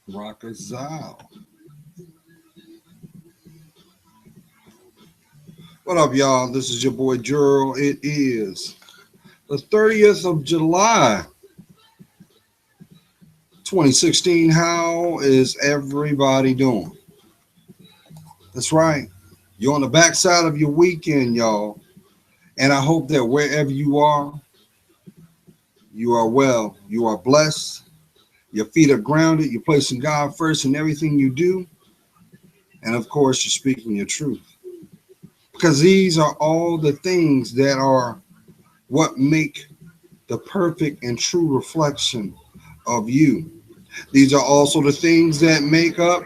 Rockazile. What up, y'all? This is your boy Gerald. It is the 30th of July, 2016. How is everybody doing? That's right. You're on the backside of your weekend, y'all. And I hope that wherever you are well, you are blessed, your feet are grounded, you're placing God first in everything you do, and of course, you're speaking your truth. Because these are all the things that are what make the perfect and true reflection of you. These are also the things that make up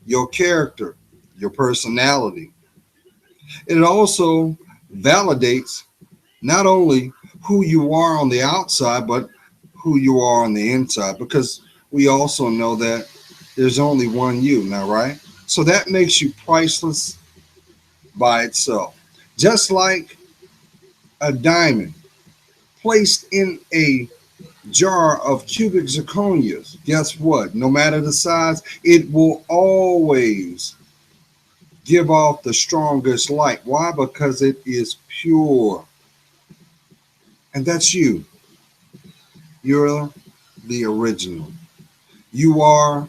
your character, your personality. It also validates not only who you are on the outside, but who you are on the inside, because we also know that there's only one you, now, right? So that makes you priceless by itself. Just like a diamond placed in a jar of cubic zirconias, guess what? No matter the size, it will always give off the strongest light. Why? Because it is pure. And that's you. You're the original. You are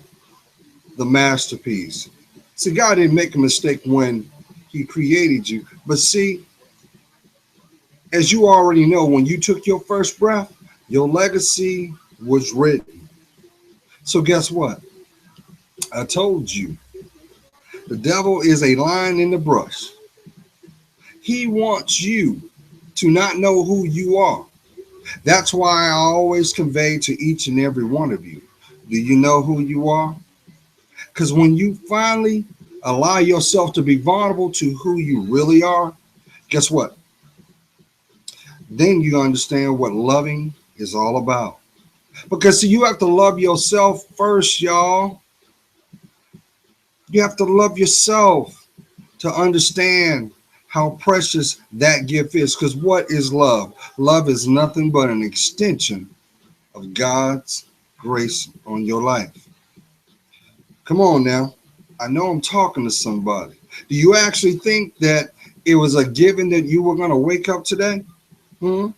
the masterpiece. See, God didn't make a mistake when He created you. But see, as you already know, when you took your first breath, your legacy was written. So, guess what? I told you the devil is a lion in the brush. He wants you to not know who you are. That's why I always convey to each and every one of you, do you know who you are? Because when you finally allow yourself to be vulnerable to who you really are, guess what? Then you understand what loving is all about. Because see, you have to love yourself first, y'all. You have to love yourself to understand how precious that gift is. Because what is love? Love is nothing but an extension of God's grace on your life. Come on now. I know I'm talking to somebody. Do you actually think that it was a given that you were going to wake up today? Hmm?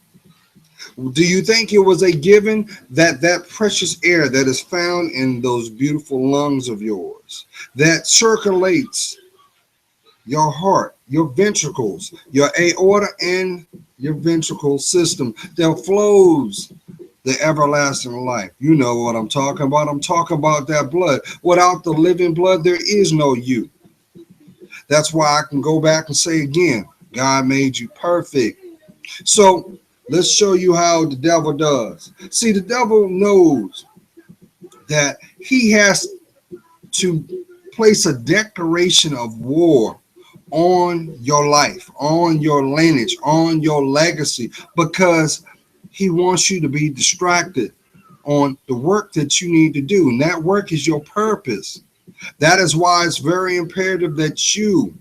Do you think it was a given that that precious air that is found in those beautiful lungs of yours, that circulates your heart, your ventricles, your aorta, and your ventricle system, that flows the everlasting life? You know what I'm talking about. I'm talking about that blood. Without the living blood, there is no you. That's why I can go back and say again, God made you perfect. So let's show you how the devil does. See, the devil knows that he has to place a declaration of war on your life, on your lineage, on your legacy, because he wants you to be distracted on the work that you need to do. And that work is your purpose. That is why it's very imperative that you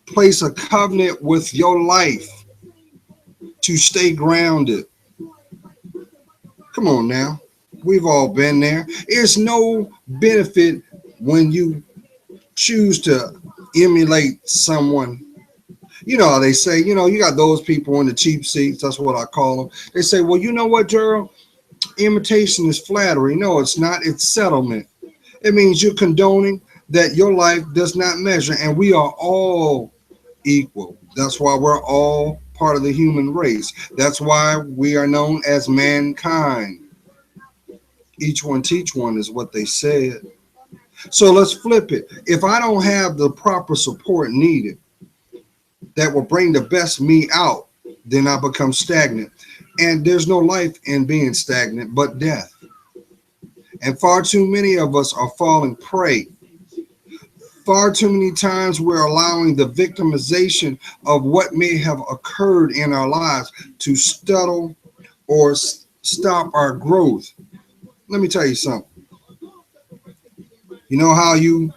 place a covenant with your life to stay grounded. Come on now. We've all been there. There's no benefit when you choose to emulate someone. You know how they say, you got those people in the cheap seats. That's what I call them. They say, well, you know what, Gerald? Imitation is flattery. No, it's not. It's settlement. It means you're condoning that your life does not measure, and we are all equal. That's why we're all part of the human race. That's why we are known as mankind. Each one teach one is what they said. So let's flip it. If I don't have the proper support needed that will bring the best me out, then I become stagnant. And there's no life in being stagnant but death. And far too many of us are falling prey. Far too many times we're allowing the victimization of what may have occurred in our lives to scuttle or stop our growth. Let me tell you something. You know how you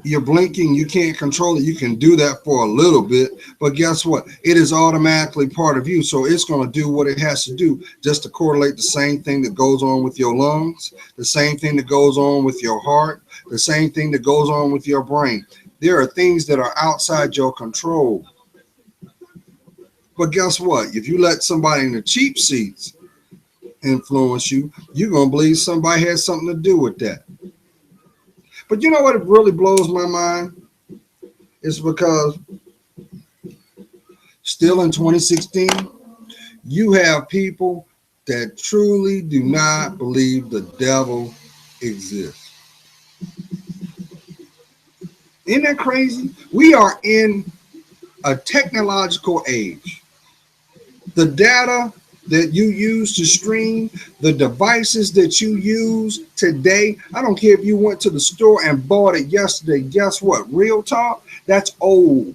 You're blinking, you can't control it. You can do that for a little bit, but guess what? It is automatically part of you. So it's going to do what it has to do just to correlate the same thing that goes on with your lungs, the same thing that goes on with your heart, the same thing that goes on with your brain. There are things that are outside your control. But guess what? If you let somebody in the cheap seats influence you, you're going to believe somebody has something to do with that. But you know what really blows my mind? It's because still in 2016, you have people that truly do not believe the devil exists. Isn't that crazy? We are in a technological age. The data that you use to stream, the devices that you use today, I don't care if you went to the store and bought it yesterday. Guess what? Real talk, that's old.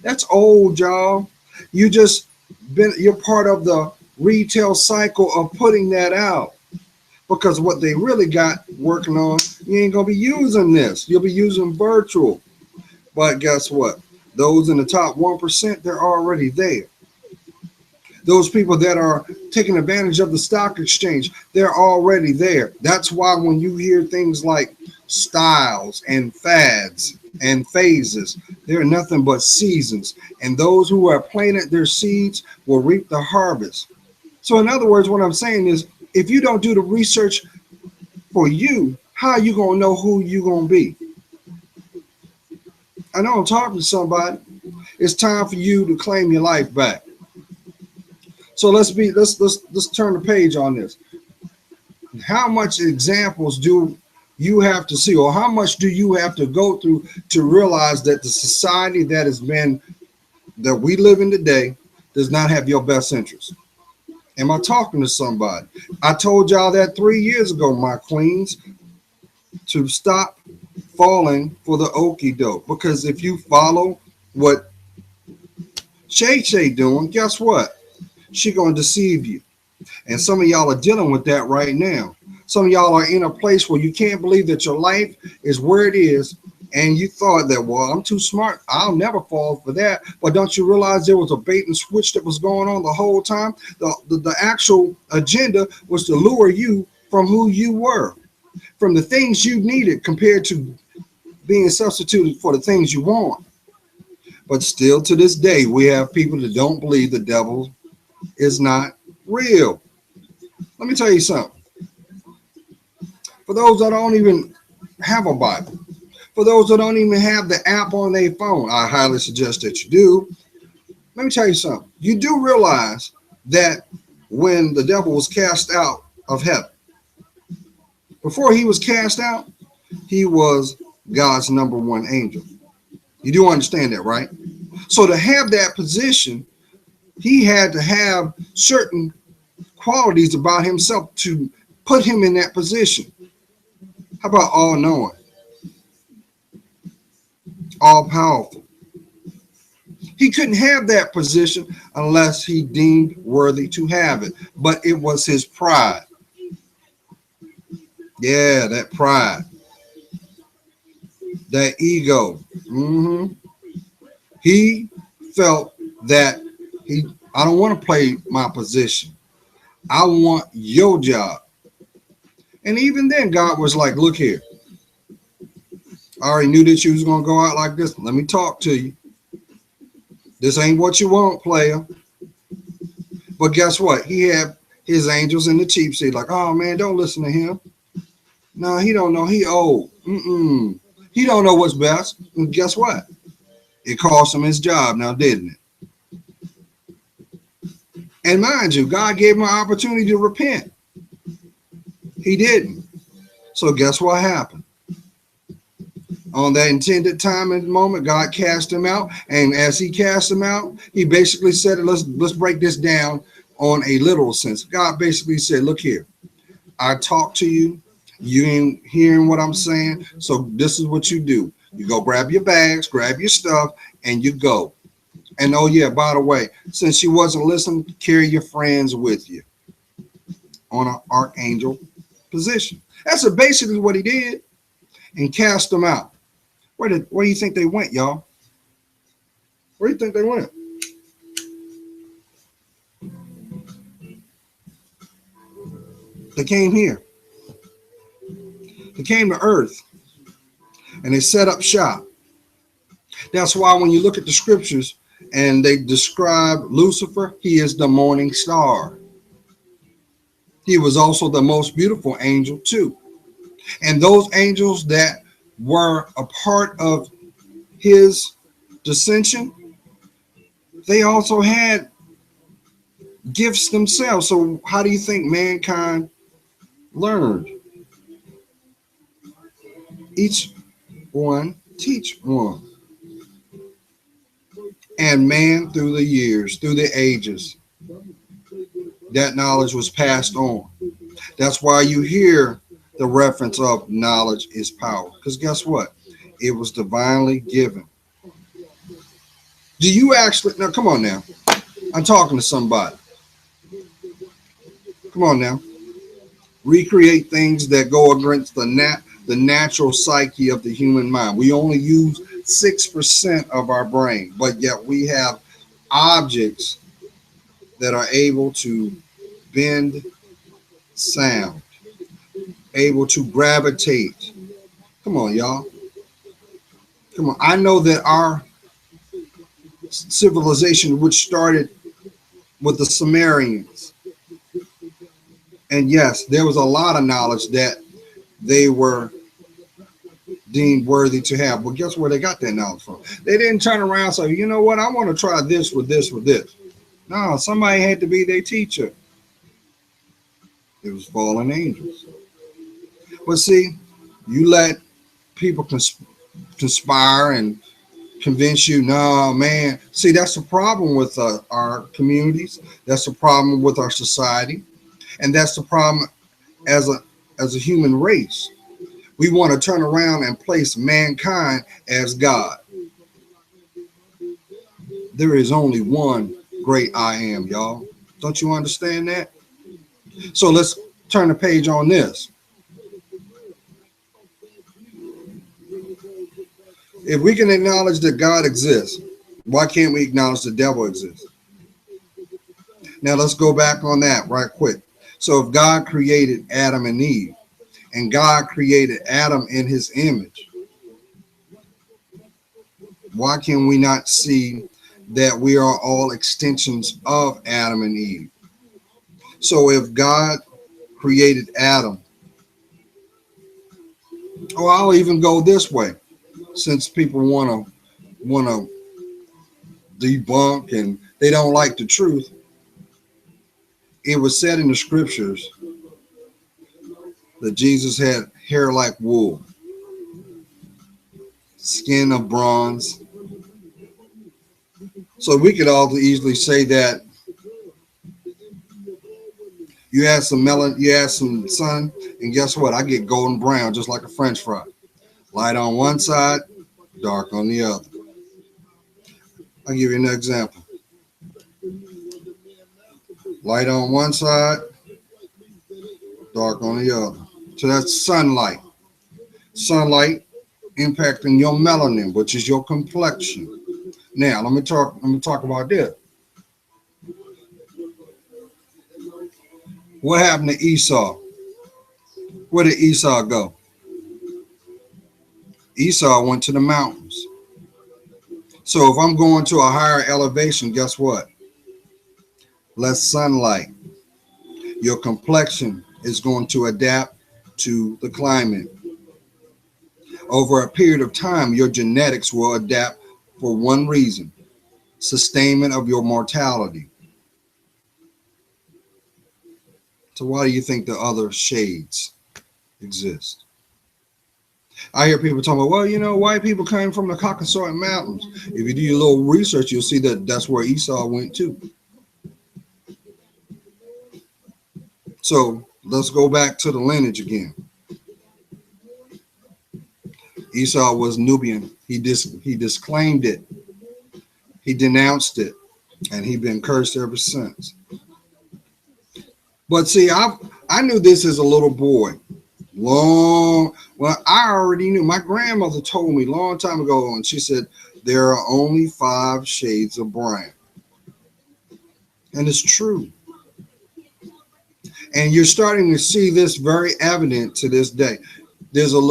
That's old, y'all. You're part of the retail cycle of putting that out. Because what they really got working on, you ain't gonna be using this. You'll be using virtual. But guess what? Those in the top 1%, they're already there. Those people that are taking advantage of the stock exchange, they're already there. That's why when you hear things like styles and fads and phases, they're nothing but seasons. And those who have planted their seeds will reap the harvest. So in other words, what I'm saying is, if you don't do the research for you, how are you going to know who you're going to be? I know I'm talking to somebody. It's time for you to claim your life back. So let's turn the page on this. How much examples do you have to see, or how much do you have to go through to realize that the society that we live in today does not have your best interest? Am I talking to somebody? I told y'all that 3 years ago, my queens, to stop falling for the okie doke. Because if you follow what Shay doing, guess what? She gonna deceive you. And some of y'all are dealing with that right now. Some of y'all are in a place where you can't believe that your life is where it is. And you thought that, well, I'm too smart. I'll never fall for that. But don't you realize there was a bait and switch that was going on the whole time? The actual agenda was to lure you from who you were, from the things you needed compared to being substituted for the things you want. But still to this day, we have people that don't believe the devil is not real. Let me tell you something. For those that don't even have a Bible, for those that don't even have the app on their phone, I highly suggest that you do. Let me tell you something. You do realize that when the devil was cast out of heaven, before he was cast out, he was God's number one angel. You do understand that, right? So to have that position, he had to have certain qualities about himself to put him in that position. How about all-knowing, all-powerful? He couldn't have that position unless he deemed worthy to have it. But it was his pride. Yeah, that pride. That ego. He felt that I don't want to play my position. I want your job. And even then, God was like, look here. I already knew that you was going to go out like this. Let me talk to you. This ain't what you want, player. But guess what? He had his angels in the cheap seat, like, oh, man, don't listen to him. No, he don't know. He old. He don't know what's best. And guess what? It cost him his job now, didn't it? And mind you, God gave him an opportunity to repent. He didn't. So guess what happened? On that intended time and moment, God cast him out. And as he cast him out, he basically said, let's break this down on a literal sense. God basically said, look here, I talk to you. You ain't hearing what I'm saying. So this is what you do. You go grab your bags, grab your stuff, and you go. And oh yeah, by the way, since you wasn't listening, carry your friends with you on an archangel position. That's basically what he did, and cast them out. Where do you think they went, y'all? Where do you think they went? They came here. They came to earth and they set up shop. That's why when you look at the scriptures and they describe Lucifer, he is the morning star. He was also the most beautiful angel too. And those angels that were a part of his dissension, they also had gifts themselves. So how do you think mankind learned? Each one teach one. And man, through the years, through the ages, that knowledge was passed on. That's why you hear the reference of knowledge is power. Because guess what? It was divinely given. Do you actually, now come on now. I'm talking to somebody. Come on now. Recreate things that go against the natural psyche of the human mind. We only use 6% of our brain, but yet we have objects that are able to bend sound, able to gravitate. Come on, y'all. Come on. I know that our civilization, which started with the Sumerians, and yes, there was a lot of knowledge that they were deemed worthy to have. But guess where they got that knowledge from? They didn't turn around and say, you know what, I want to try this with this with this. No, somebody had to be their teacher. It was fallen angels. But see, you let people conspire and convince you, no, man. See, that's the problem with our communities. That's the problem with our society. And that's the problem as a human race. We want to turn around and place mankind as God. There is only one great I am, y'all. Don't you understand that? So let's turn the page on this. If we can acknowledge that God exists, why can't we acknowledge the devil exists? Now let's go back on that right quick. So if God created Adam and Eve, and God created Adam in his image, why can we not see that we are all extensions of Adam and Eve? So if God created Adam, or I'll even go this way, since people want to debunk and they don't like the truth. It was said in the scriptures that Jesus had hair like wool, skin of bronze. So we could also easily say that you add some melon, you add some sun, and guess what? I get golden brown, just like a French fry. Light on one side, dark on the other. I'll give you an example. Light on one side, dark on the other. So that's sunlight. Sunlight impacting your melanin, which is your complexion. Now, let me talk about this. What happened to Esau? Where did Esau go? Esau went to the mountains. So if I'm going to a higher elevation, guess what? Less sunlight. Your complexion is going to adapt to the climate. Over a period of time, your genetics will adapt for one reason: sustainment of your mortality. So why do you think the other shades exist? I hear people talking about, well, you know, white people came from the Caucasoid Mountains. If you do a little research, you'll see that that's where Esau went to. So let's go back to the lineage again. Esau was Nubian. He disclaimed it. He denounced it, and he's been cursed ever since. But see, I knew this as a little boy, long Well, I already knew. My grandmother told me a long time ago, and she said, there are only 5 shades of brown. And it's true. And you're starting to see this very evident to this day. There's a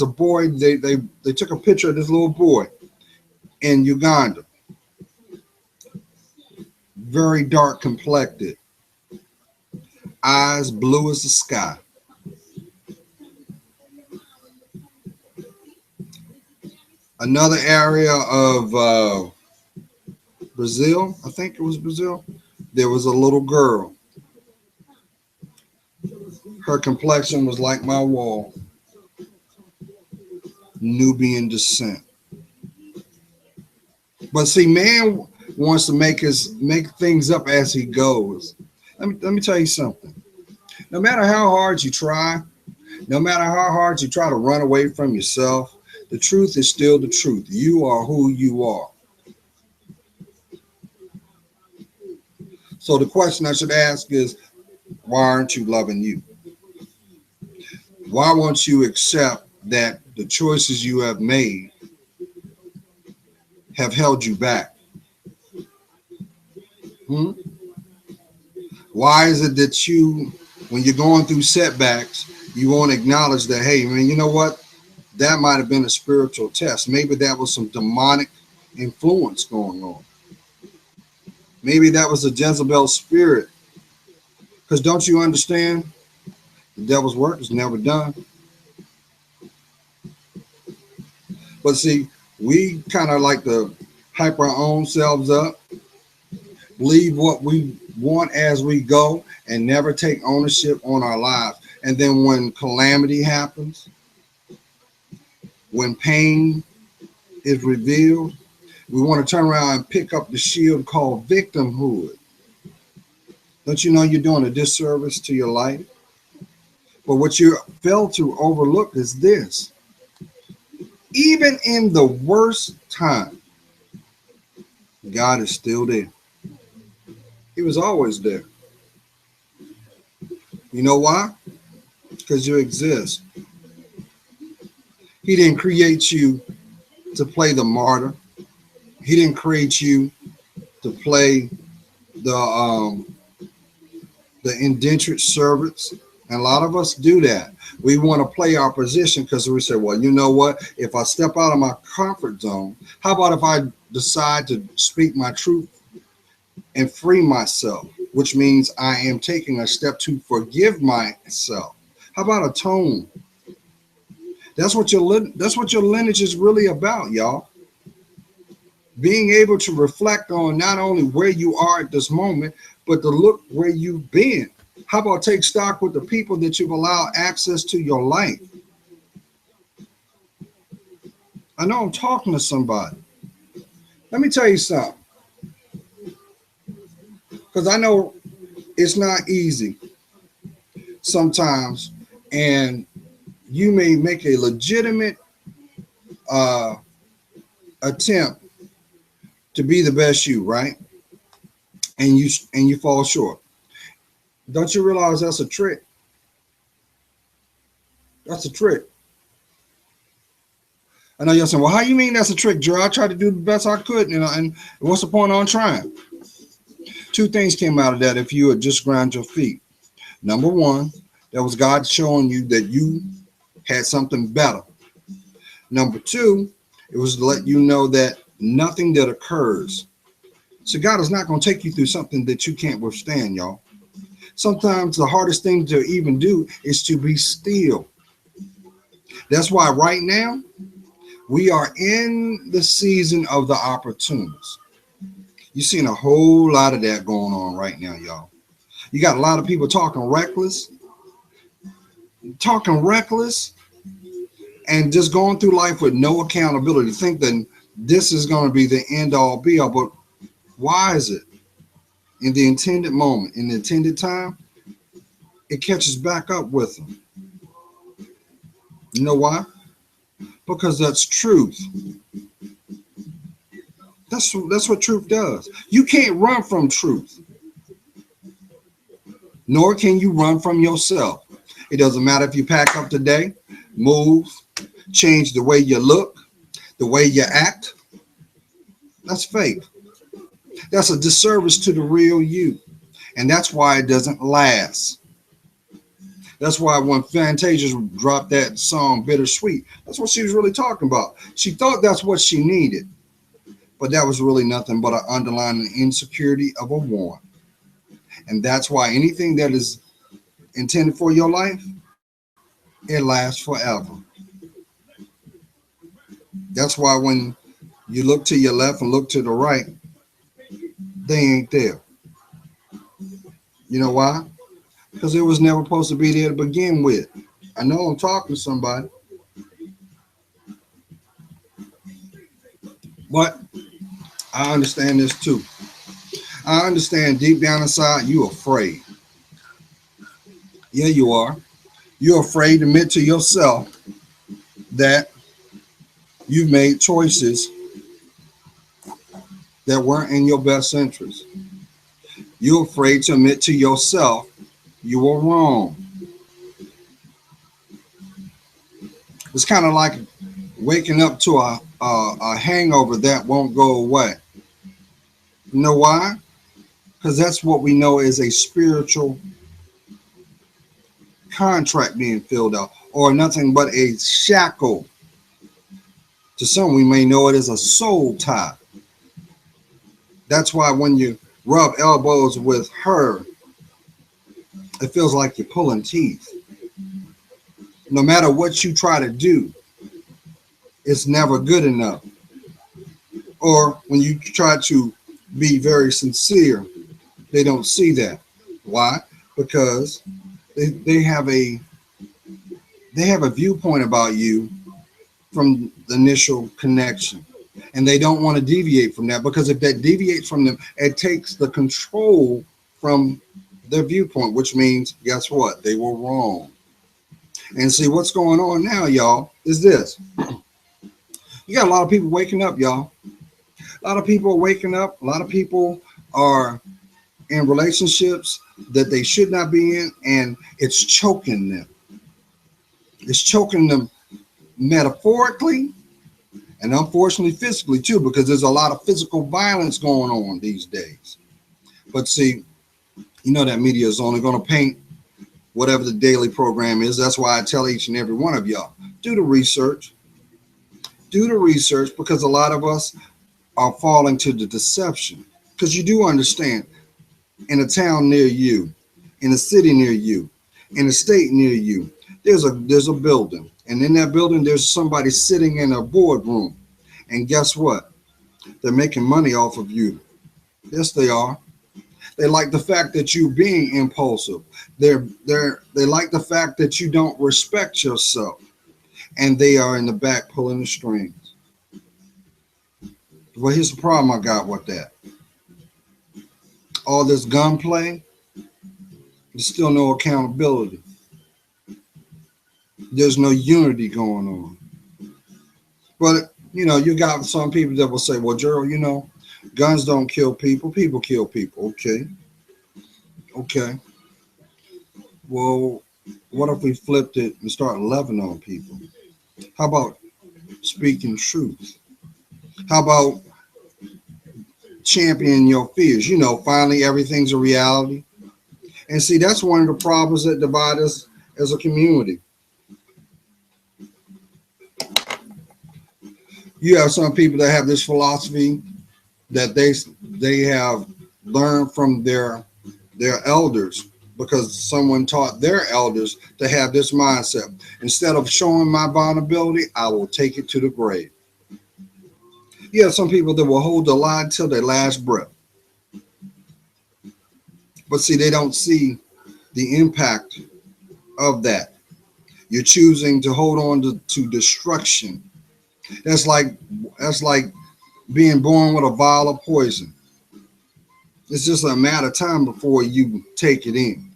boy, they took a picture of this little boy in Uganda, very dark complected, eyes blue as the sky. Another area of Brazil, I think it was Brazil, there was a little girl. Her complexion was like my wall, Nubian descent. But see, man wants to make things up as he goes. Let me tell you something. No matter how hard you try, no matter how hard you try to run away from yourself, the truth is still the truth. You are who you are. So the question I should ask is, why aren't you loving you? Why won't you accept that the choices you have made have held you back? Why is it that when you're going through setbacks, you won't acknowledge that, hey, man, you know what? That might have been a spiritual test. Maybe that was some demonic influence going on. Maybe that was a Jezebel spirit. Because don't you understand? The devil's work is never done. But see, we kind of like to hype our own selves up, believe what we want as we go, and never take ownership on our lives. And then when calamity happens, when pain is revealed, we want to turn around and pick up the shield called victimhood. Don't you know you're doing a disservice to your life? But what you fail to overlook is this. Even in the worst time, God is still there. He was always there. You know why? Because you exist. He didn't create you to play the martyr. He didn't create you to play the indentured servants. And a lot of us do that. We want to play our position because we say, well, you know what? If I step out of my comfort zone, how about if I decide to speak my truth and free myself, which means I am taking a step to forgive myself. How about atone? That's what your lineage is really about, y'all. Being able to reflect on not only where you are at this moment, but to look where you've been. How about take stock with the people that you've allowed access to your life? I know I'm talking to somebody. Let me tell you something. Because I know it's not easy sometimes, and you may make a legitimate attempt to be the best you, right? And you fall short. Don't you realize that's a trick? That's a trick. I know you're saying, well, how you mean that's a trick, Joe? I tried to do the best I could, and what's the point on trying? 2 things came out of that if you had just ground your feet. Number 1, that was God showing you that you had something better. Number 2, it was to let you know that nothing that occurs. So God is not going to take you through something that you can't withstand, y'all. Sometimes the hardest thing to even do is to be still. That's why right now we are in the season of the opportunists. You're seeing a whole lot of that going on right now, y'all. You got a lot of people talking reckless, and just going through life with no accountability. Think that this is going to be the end all be all, but why is it? In the intended moment, in the intended time, it catches back up with them. You know why? Because that's truth. That's what truth does. You can't run from truth, nor can you run from yourself. It doesn't matter if you pack up today, move, change the way you look, the way you act. That's fake. That's a disservice to the real you. And that's why it doesn't last. That's why when Fantasias dropped that song Bittersweet, that's what she was really talking about. She thought that's what she needed, but that was really nothing but an underlying insecurity of a want. And that's why anything that is intended for your life, it lasts forever. That's why when you look to your left and look to the right, they ain't there. You know why? Because it was never supposed to be there to begin with. I know I'm talking to somebody, but I understand this too. I understand deep down inside you're afraid. Yeah, you are. You're afraid to admit to yourself that you've made choices that weren't in your best interest. You're afraid to admit to yourself you were wrong. It's kind of like waking up to a hangover that won't go away. You know why? Because that's what we know is a spiritual contract being filled out, or nothing but a shackle. To some, we may know it as a soul tie. That's why when you rub elbows with her, it feels like you're pulling teeth. No matter what you try to do, it's never good enough. Or when you try to be very sincere, they don't see that. Why? Because they have a viewpoint about you from the initial connection. And they don't want to deviate from that, because if that deviates from them, it takes the control from their viewpoint, which means, guess what? They were wrong. And see, what's going on now, y'all, is this. You got a lot of people waking up, y'all. A lot of people are waking up. A lot of people are in relationships that they should not be in, and it's choking them. It's choking them metaphorically and unfortunately physically too, because there's a lot of physical violence going on these days. But see, you know that media is only going to paint whatever the daily program is. That's why I tell each and every one of y'all, do the research. Do the research, because a lot of us are falling to the deception. Because you do understand, in a town near you, in a city near you, in a state near you, there's a building. And in that building, there's somebody sitting in a boardroom. And guess what? They're making money off of you. Yes, they are. They like the fact that you being impulsive. They like the fact that you don't respect yourself. And they are in the back pulling the strings. Well, here's the problem I got with that. All this gunplay, there's still no accountability. There's no unity going on. But, you got some people that will say, well, Gerald, guns don't kill people. People kill people. Okay. Well, what if we flipped it and start loving on people? How about speaking truth? How about championing your fears? Finally everything's a reality. And see, that's one of the problems that divide us as a community. You have some people that have this philosophy that they have learned from their elders, because someone taught their elders to have this mindset. Instead of showing my vulnerability, I will take it to the grave. You have some people that will hold the lie till their last breath. But see, they don't see the impact of that. You're choosing to hold on to destruction. That's like being born with a vial of poison. It's just a matter of time before you take it in.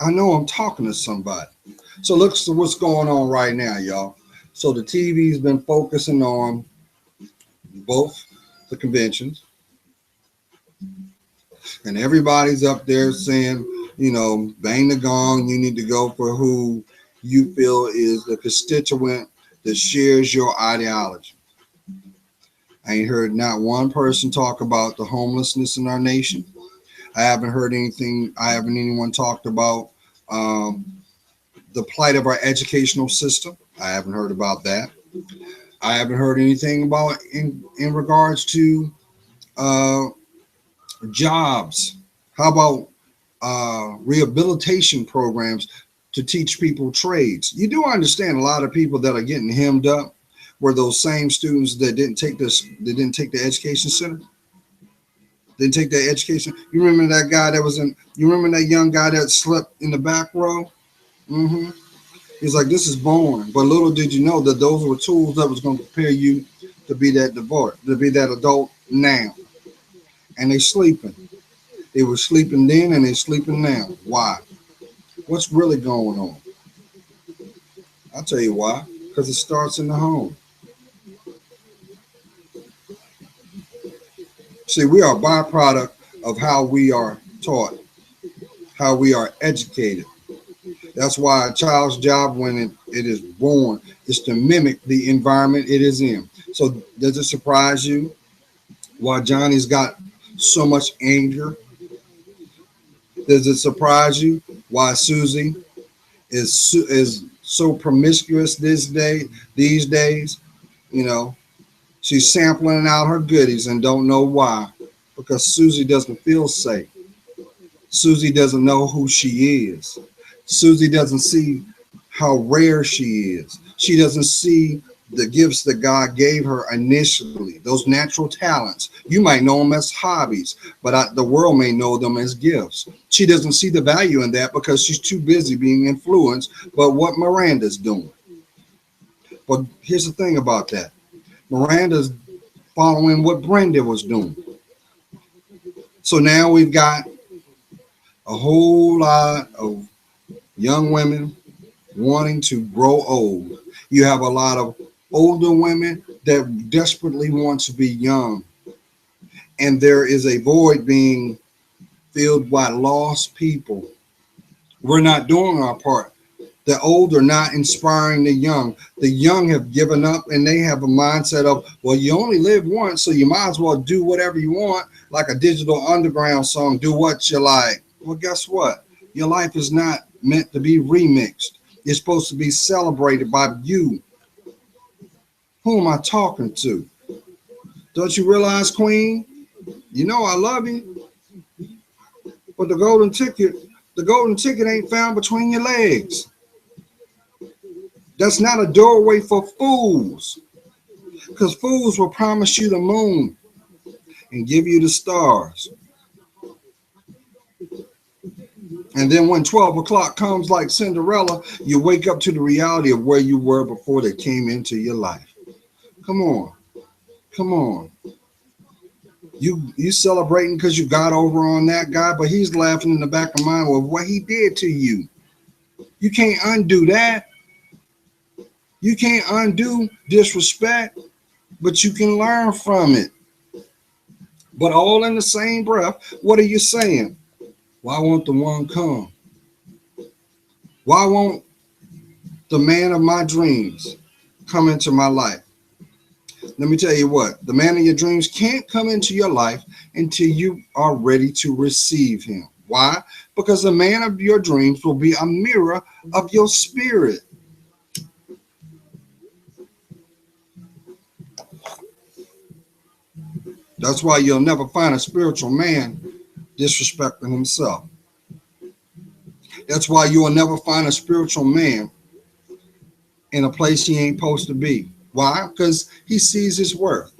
I know I'm talking to somebody. So look to what's going on right now, y'all. So the TV's been focusing on both the conventions, and everybody's up there saying, bang the gong, you need to go for who you feel is the constituent that shares your ideology. I ain't heard not one person talk about the homelessness in our nation. I haven't heard anything. I haven't anyone talked about um, the plight of our educational system. I haven't heard about that. I haven't heard anything about in regards to uh, jobs. How about rehabilitation programs to teach people trades? You do understand a lot of people that are getting hemmed up were those same students that didn't take this, they didn't take the education center, didn't take their education. You remember that guy that was in? You remember that young guy that slept in the back row? Mm-hmm. He's like, this is boring. But little did you know that those were tools that was going to prepare you to be that divorce, to be that adult now. And they sleeping. They were sleeping then and they sleeping now. Why? What's really going on? I'll tell you why. Because it starts in the home. See, we are a byproduct of how we are taught, how we are educated. That's why a child's job when it is born is to mimic the environment it is in. So does it surprise you why Johnny's got so much anger? Does it surprise you why Susie is so promiscuous these days? You know, she's sampling out her goodies and don't know why, because Susie doesn't feel safe. Susie doesn't know who she is. Susie doesn't see how rare she is. She doesn't see the gifts that God gave her initially, those natural talents. You might know them as hobbies, but the world may know them as gifts. She doesn't see the value in that because she's too busy being influenced by what Miranda's doing. But here's the thing about that. Miranda's following what Brenda was doing. So now we've got a whole lot of young women wanting to grow old. You have a lot of older women that desperately want to be young. And there is a void being filled by lost people. We're not doing our part. The old are not inspiring the young. The young have given up and they have a mindset of, well, you only live once, so you might as well do whatever you want, like a Digital Underground song, do what you like. Well, guess what? Your life is not meant to be remixed. It's supposed to be celebrated by you. Who am I talking to? Don't you realize, Queen? You know I love you. But the golden ticket ain't found between your legs. That's not a doorway for fools. Because fools will promise you the moon and give you the stars. And then when 12 o'clock comes like Cinderella, you wake up to the reality of where you were before they came into your life. Come on. Come on. You celebrating because you got over on that guy, but he's laughing in the back of mind with what he did to you. You can't undo that. You can't undo disrespect, but you can learn from it. But all in the same breath, what are you saying? Why won't the one come? Why won't the man of my dreams come into my life? Let me tell you what, the man of your dreams can't come into your life until you are ready to receive him. Why? Because the man of your dreams will be a mirror of your spirit. That's why you'll never find a spiritual man disrespecting himself. That's why you will never find a spiritual man in a place he ain't supposed to be. Why? Because he sees his worth.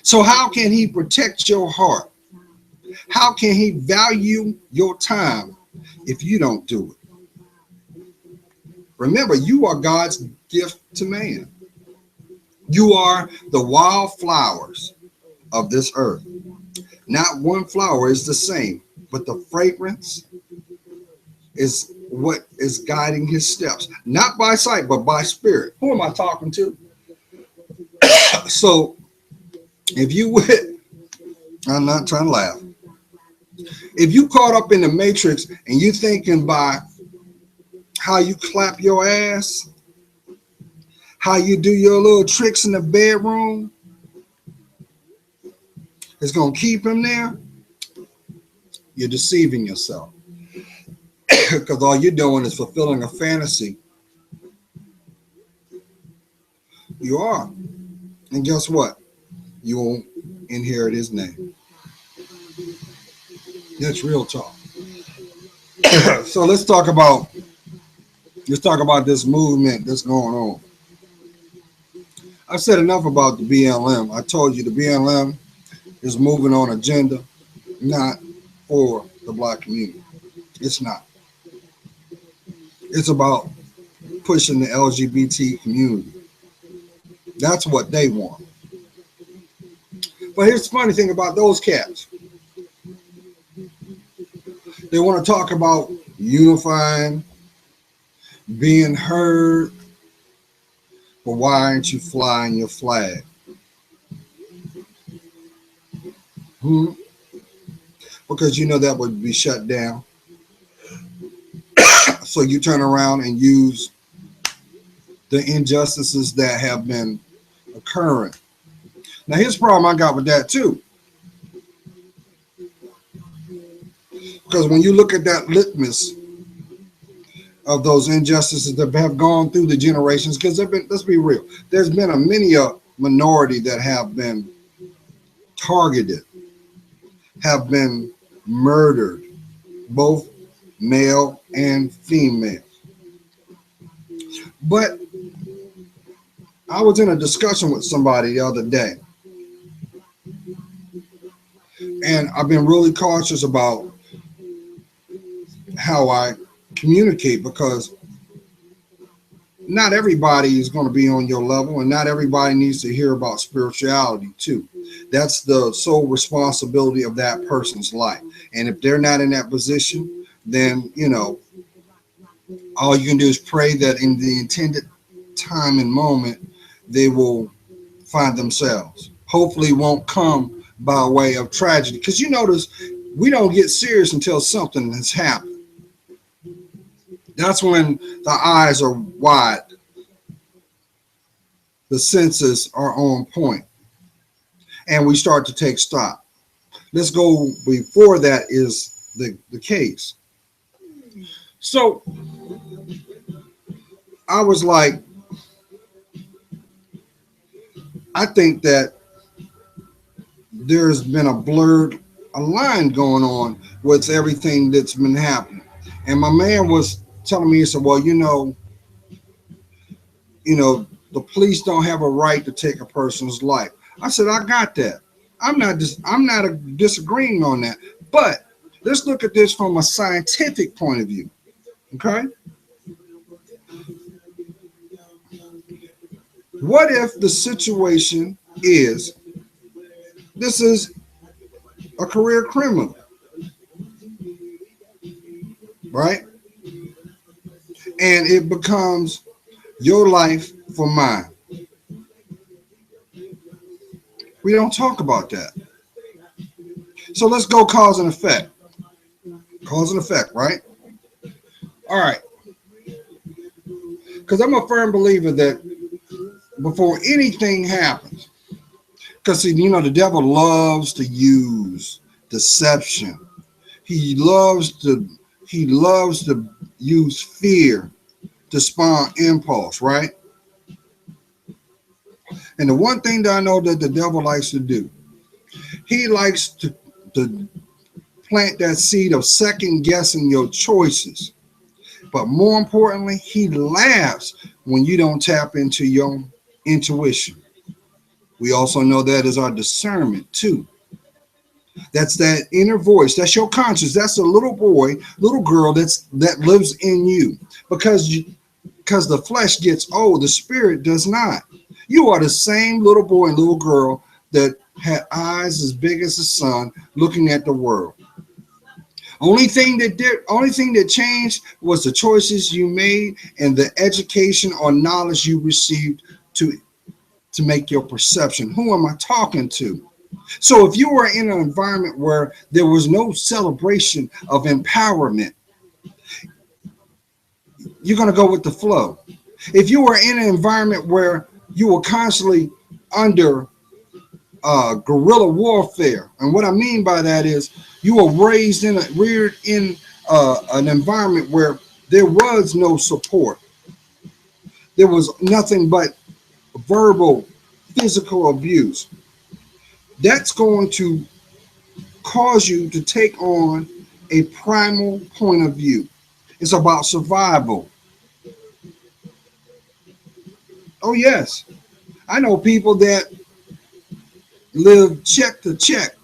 So how can he protect your heart? How can he value your time if you don't do it? Remember, you are God's gift to man. You are the wildflowers of this earth. Not one flower is the same, but the fragrance is what is guiding his steps. Not by sight, but by spirit. Who am I talking to? So if you would, I'm not trying to laugh. If you caught up in the matrix and you thinking by how you clap your ass, how you do your little tricks in the bedroom is going to keep him there, you're deceiving yourself. Because all you're doing is fulfilling a fantasy. You are. And guess what? You won't inherit his name. That's real talk. So let's talk about this movement that's going on. I've said enough about the BLM. I told you the BLM is moving on agenda, not for the black community. It's not. It's about pushing the LGBT community. That's what they want. But here's the funny thing about those cats. They want to talk about unifying, being heard, but why aren't you flying your flag? Because you know that would be shut down. So you turn around and use the injustices that have been occurring. Now here's the problem I got with that too. Because when you look at that litmus of those injustices that have gone through the generations, because let's be real, there's been a minority that have been targeted, have been murdered, both male and female. But I was in a discussion with somebody the other day, and I've been really cautious about how I communicate, because not everybody is going to be on your level, and not everybody needs to hear about spirituality too. That's the sole responsibility of that person's life. And if they're not in that position, then, all you can do is pray that in the intended time and moment, they will find themselves. Hopefully it won't come by way of tragedy. Because you notice we don't get serious until something has happened. That's when the eyes are wide. The senses are on point. And we start to take stock. Let's go before that is the case. So I was like, I think that there's been a line going on with everything that's been happening. And my man was telling me, he said, well, the police don't have a right to take a person's life. I said, I got that. I'm not disagreeing on that. But let's look at this from a scientific point of view. Okay? What if the situation is this is a career criminal, right? And it becomes your life for mine. We don't talk about that. So let's go cause and effect. Cause and effect, right? All right. Because I'm a firm believer that before anything happens, because the devil loves to use deception. He loves to use fear to spawn impulse, right? And the one thing that I know that the devil likes to do, he likes to plant that seed of second guessing your choices. But more importantly, he laughs when you don't tap into your intuition. We also know that is our discernment too. That's that inner voice. That's your conscience. That's the little boy, little girl that lives in you. Because the flesh gets old, the spirit does not. You are the same little boy and little girl that had eyes as big as the sun looking at the world. Only thing that changed was the choices you made and the education or knowledge you received to make your perception. Who am I talking to? So if you were in an environment where there was no celebration of empowerment, you're going to go with the flow. If you were in an environment where you were constantly under guerrilla warfare, and what I mean by that is you were reared in an environment where there was no support, there was nothing but verbal, physical abuse. That's going to cause you to take on a primal point of view. It's about survival. Oh, yes. I know people that live check to check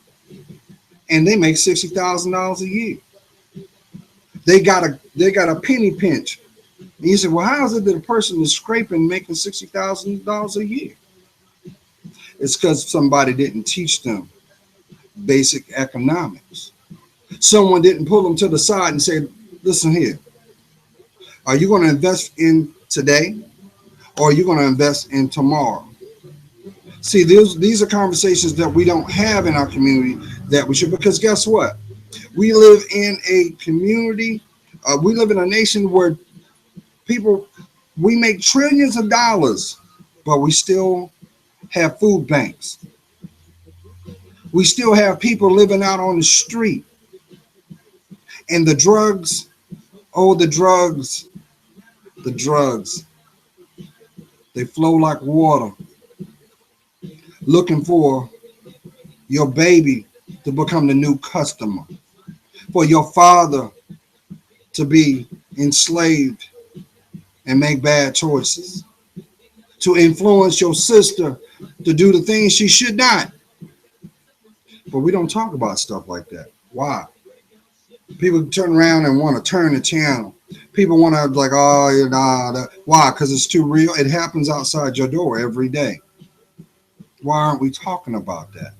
and they make $60,000 a year. They got a penny pinch. And you say, well, how is it that a person is scraping making $60,000 a year? It's because somebody didn't teach them basic economics. Someone didn't pull them to the side and say, listen here, are you going to invest in today or are you going to invest in tomorrow? See, these are conversations that we don't have in our community that we should, because guess what? We live in a community, we live in a nation where people, we make trillions of dollars, but we still have food banks. We still have people living out on the street. And the drugs, oh, the drugs, they flow like water, looking for your baby to become the new customer, for your father to be enslaved and make bad choices, to influence your sister to do the things she should not. But we don't talk about stuff like that. Why? People turn around and want to turn the channel. People want to like, oh, nah. Why? Because it's too real. It happens outside your door every day. Why aren't we talking about that?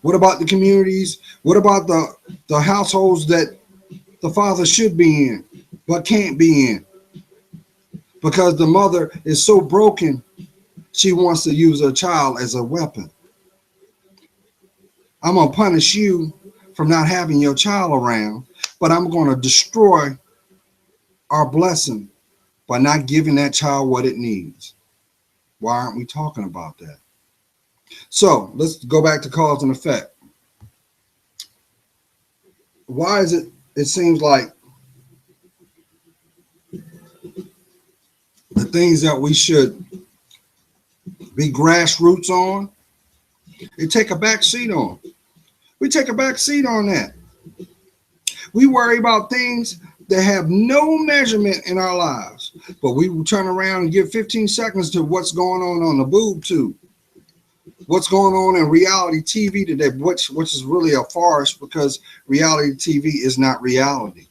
What about the communities? What about the households that the father should be in but can't be in? Because the mother is so broken, she wants to use her child as a weapon. I'm going to punish you from not having your child around, but I'm going to destroy our blessing by not giving that child what it needs. Why aren't we talking about that? So let's go back to cause and effect. Why is it seems like the things that we should be grassroots on, they take a back seat on. We take a back seat on that. We worry about things that have no measurement in our lives, but we will turn around and give 15 seconds to what's going on the boob tube, what's going on in reality TV today, which is really a farce because reality TV is not reality.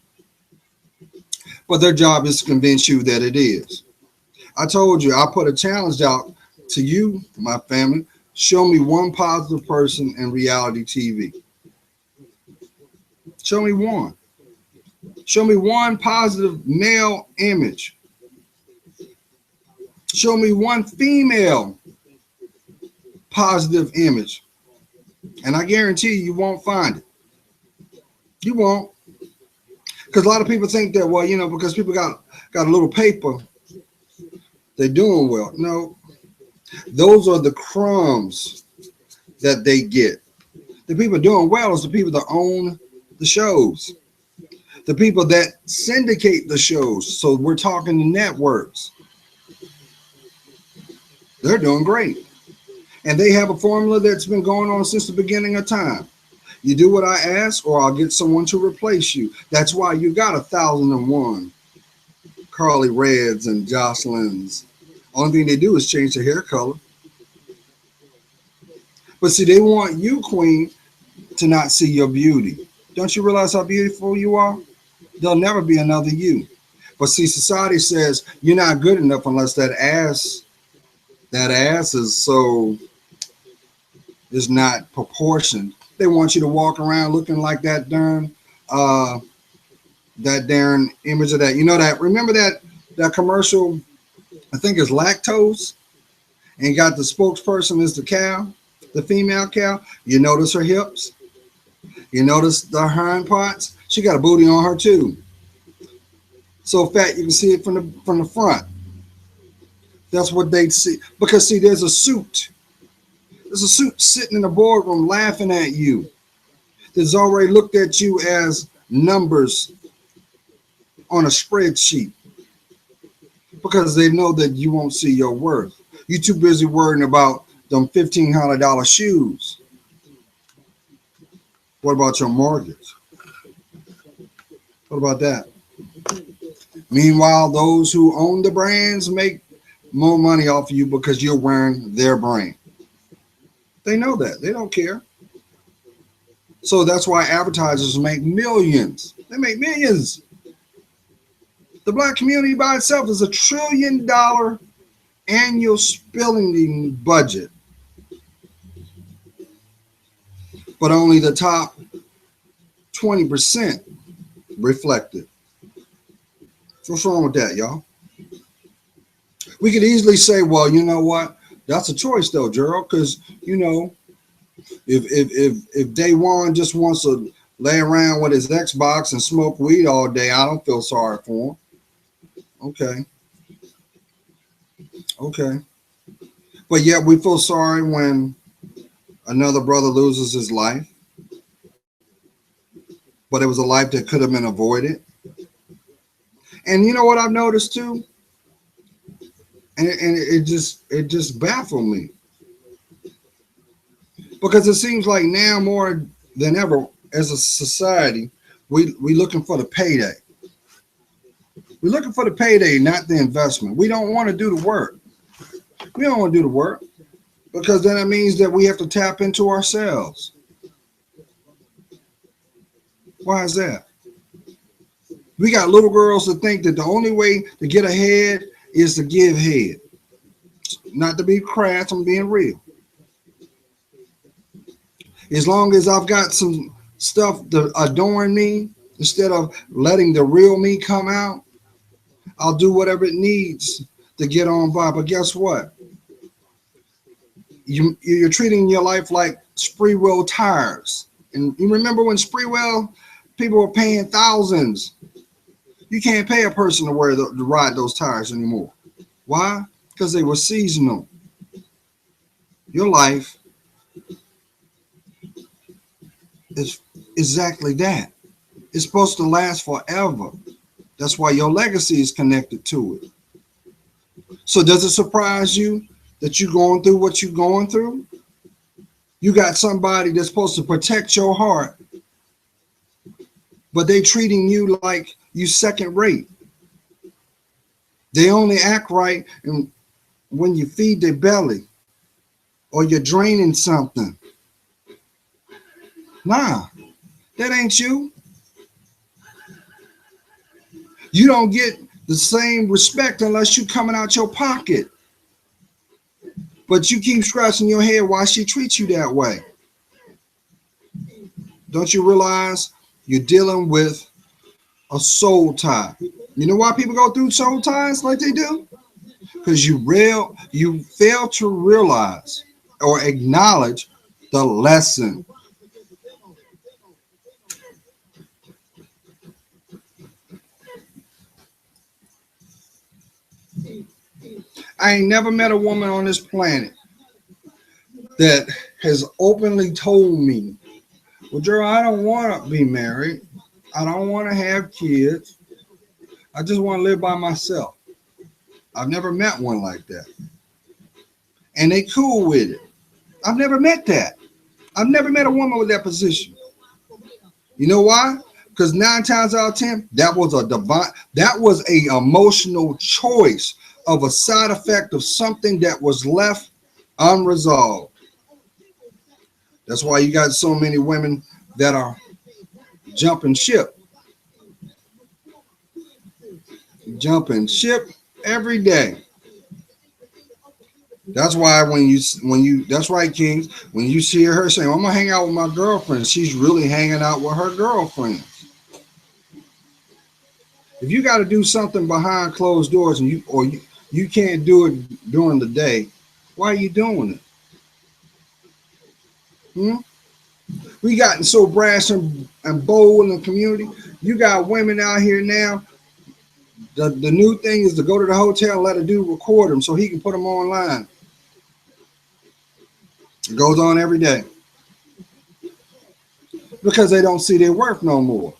But their job is to convince you that it is. I told you, I put a challenge out to you, my family. Show me one positive person in reality TV. Show me one. Show me one positive male image. Show me one female positive image. And I guarantee you won't find it. You won't. Because a lot of people think that, well, because people got a little paper, they're doing well. No, those are the crumbs that they get. The people doing well is the people that own the shows, the people that syndicate the shows. So we're talking the networks. They're doing great. And they have a formula that's been going on since the beginning of time. You do what I ask, or I'll get someone to replace you. That's why you got 1,001 Carly Reds and Jocelyn's. Only thing they do is change the hair color. But see, they want you, queen, to not see your beauty. Don't you realize how beautiful you are? There'll never be another you. But see, society says you're not good enough unless that ass is not proportioned. They want you to walk around looking like that darn image of that. You know that? Remember that commercial? I think it's lactose, and got the spokesperson is the cow, the female cow. You notice her hips. You notice the hind parts. She got a booty on her too. So fat you can see it from the front. That's what they see. Because see, there's a suit. There's a suit sitting in the boardroom laughing at you. That's already looked at you as numbers on a spreadsheet because they know that you won't see your worth. You're too busy worrying about them $1,500 shoes. What about your mortgage? What about that? Meanwhile, those who own the brands make more money off of you because you're wearing their brand. They know that. They don't care. So that's why advertisers make millions. They make millions. The black community by itself is $1 trillion annual spending budget, but only the top 20% reflected. So what's wrong with that, y'all? We could easily say, well, you know what? That's a choice though, Gerald, because if Day One just wants to lay around with his Xbox and smoke weed all day, I don't feel sorry for him. Okay. But yet we feel sorry when another brother loses his life. But it was a life that could have been avoided. And you know what I've noticed too? And it just baffled me. Because it seems like now more than ever as a society, we looking for the payday. We're looking for the payday, not the investment. We don't want to do the work. We don't want to do the work because then it means that we have to tap into ourselves. Why is that? We got little girls that think that the only way to get ahead is to give head. Not to be crass, I'm being real. As long as I've got some stuff to adorn me, instead of letting the real me come out, I'll do whatever it needs to get on by. But guess what? You're treating your life like Spreewell tires. And you remember when Spreewell, people were paying thousands. You can't pay a person to ride those tires anymore. Why? Because they were seasonal. Your life is exactly that. It's supposed to last forever. That's why your legacy is connected to it. So does it surprise you that you're going through what you're going through? You got somebody that's supposed to protect your heart, but they treating you like you second rate. They only act right when you feed their belly or you're draining something. Nah, that ain't you. You don't get the same respect unless you coming out your pocket. But you keep scratching your head why she treats you that way. Don't you realize you're dealing with a soul tie? You know why people go through soul ties like they do? Because you fail to realize or acknowledge the lesson. I ain't never met a woman on this planet that has openly told me, well, Gerald, I don't want to be married. I don't want to have kids. I just want to live by myself. I've never met one like that. And they cool with it. I've never met that. I've never met a woman with that position. You know why? Because 9 times out of 10, that was a emotional choice of a side effect of something that was left unresolved. That's why you got so many women that are jumping ship. Jumping ship every day. That's why that's right, Kings, when you see her saying, I'm gonna hang out with my girlfriend, she's really hanging out with her girlfriend. If you got to do something behind closed doors and you can't do it during the day, why are you doing it? We gotten so brash and bold in the community. You got women out here now The new thing is to go to the hotel and let a dude record them so he can put them online. It goes on every day because they don't see their worth no more.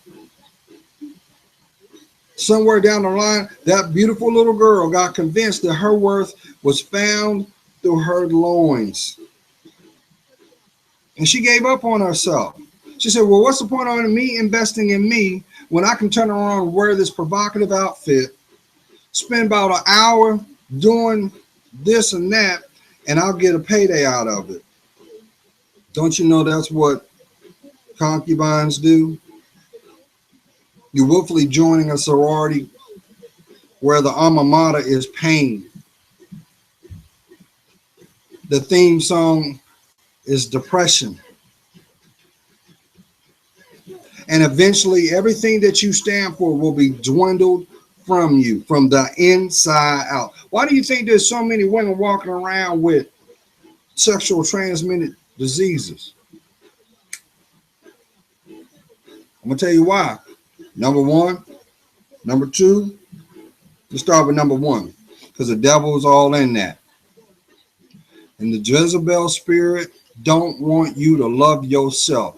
Somewhere down the line, that beautiful little girl got convinced that her worth was found through her loins. And she gave up on herself. She said, well, what's the point of me investing in me when I can turn around and wear this provocative outfit, spend about an hour doing this and that, and I'll get a payday out of it? Don't you know that's what concubines do? You're willfully joining a sorority where the alma mater is pain. The theme song is depression. And eventually everything that you stand for will be dwindled from you, from the inside out. Why do you think there's so many women walking around with sexual transmitted diseases? I'm going to tell you why. Number one. Number two, let's start with number one, because the devil is all in that. And the Jezebel spirit don't want you to love yourself.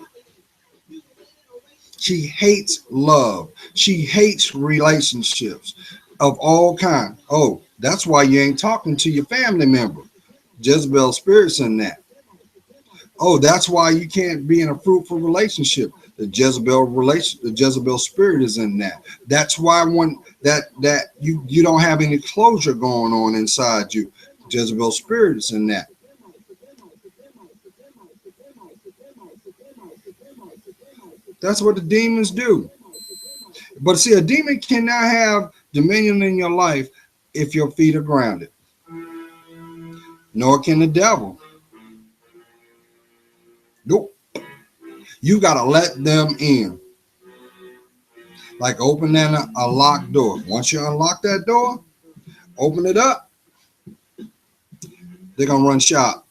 She hates love. She hates relationships of all kinds. Oh, that's why you ain't talking to your family member. Jezebel spirit's in that. Oh, that's why you can't be in a fruitful relationship. The Jezebel spirit is in that. That's why you don't have any closure going on inside you. Jezebel spirit is in that. That's what the demons do. But see, a demon cannot have dominion in your life if your feet are grounded. Nor can the devil. Nope. You got to let them in. Like opening a locked door. Once you unlock that door, open it up, they're going to run shop.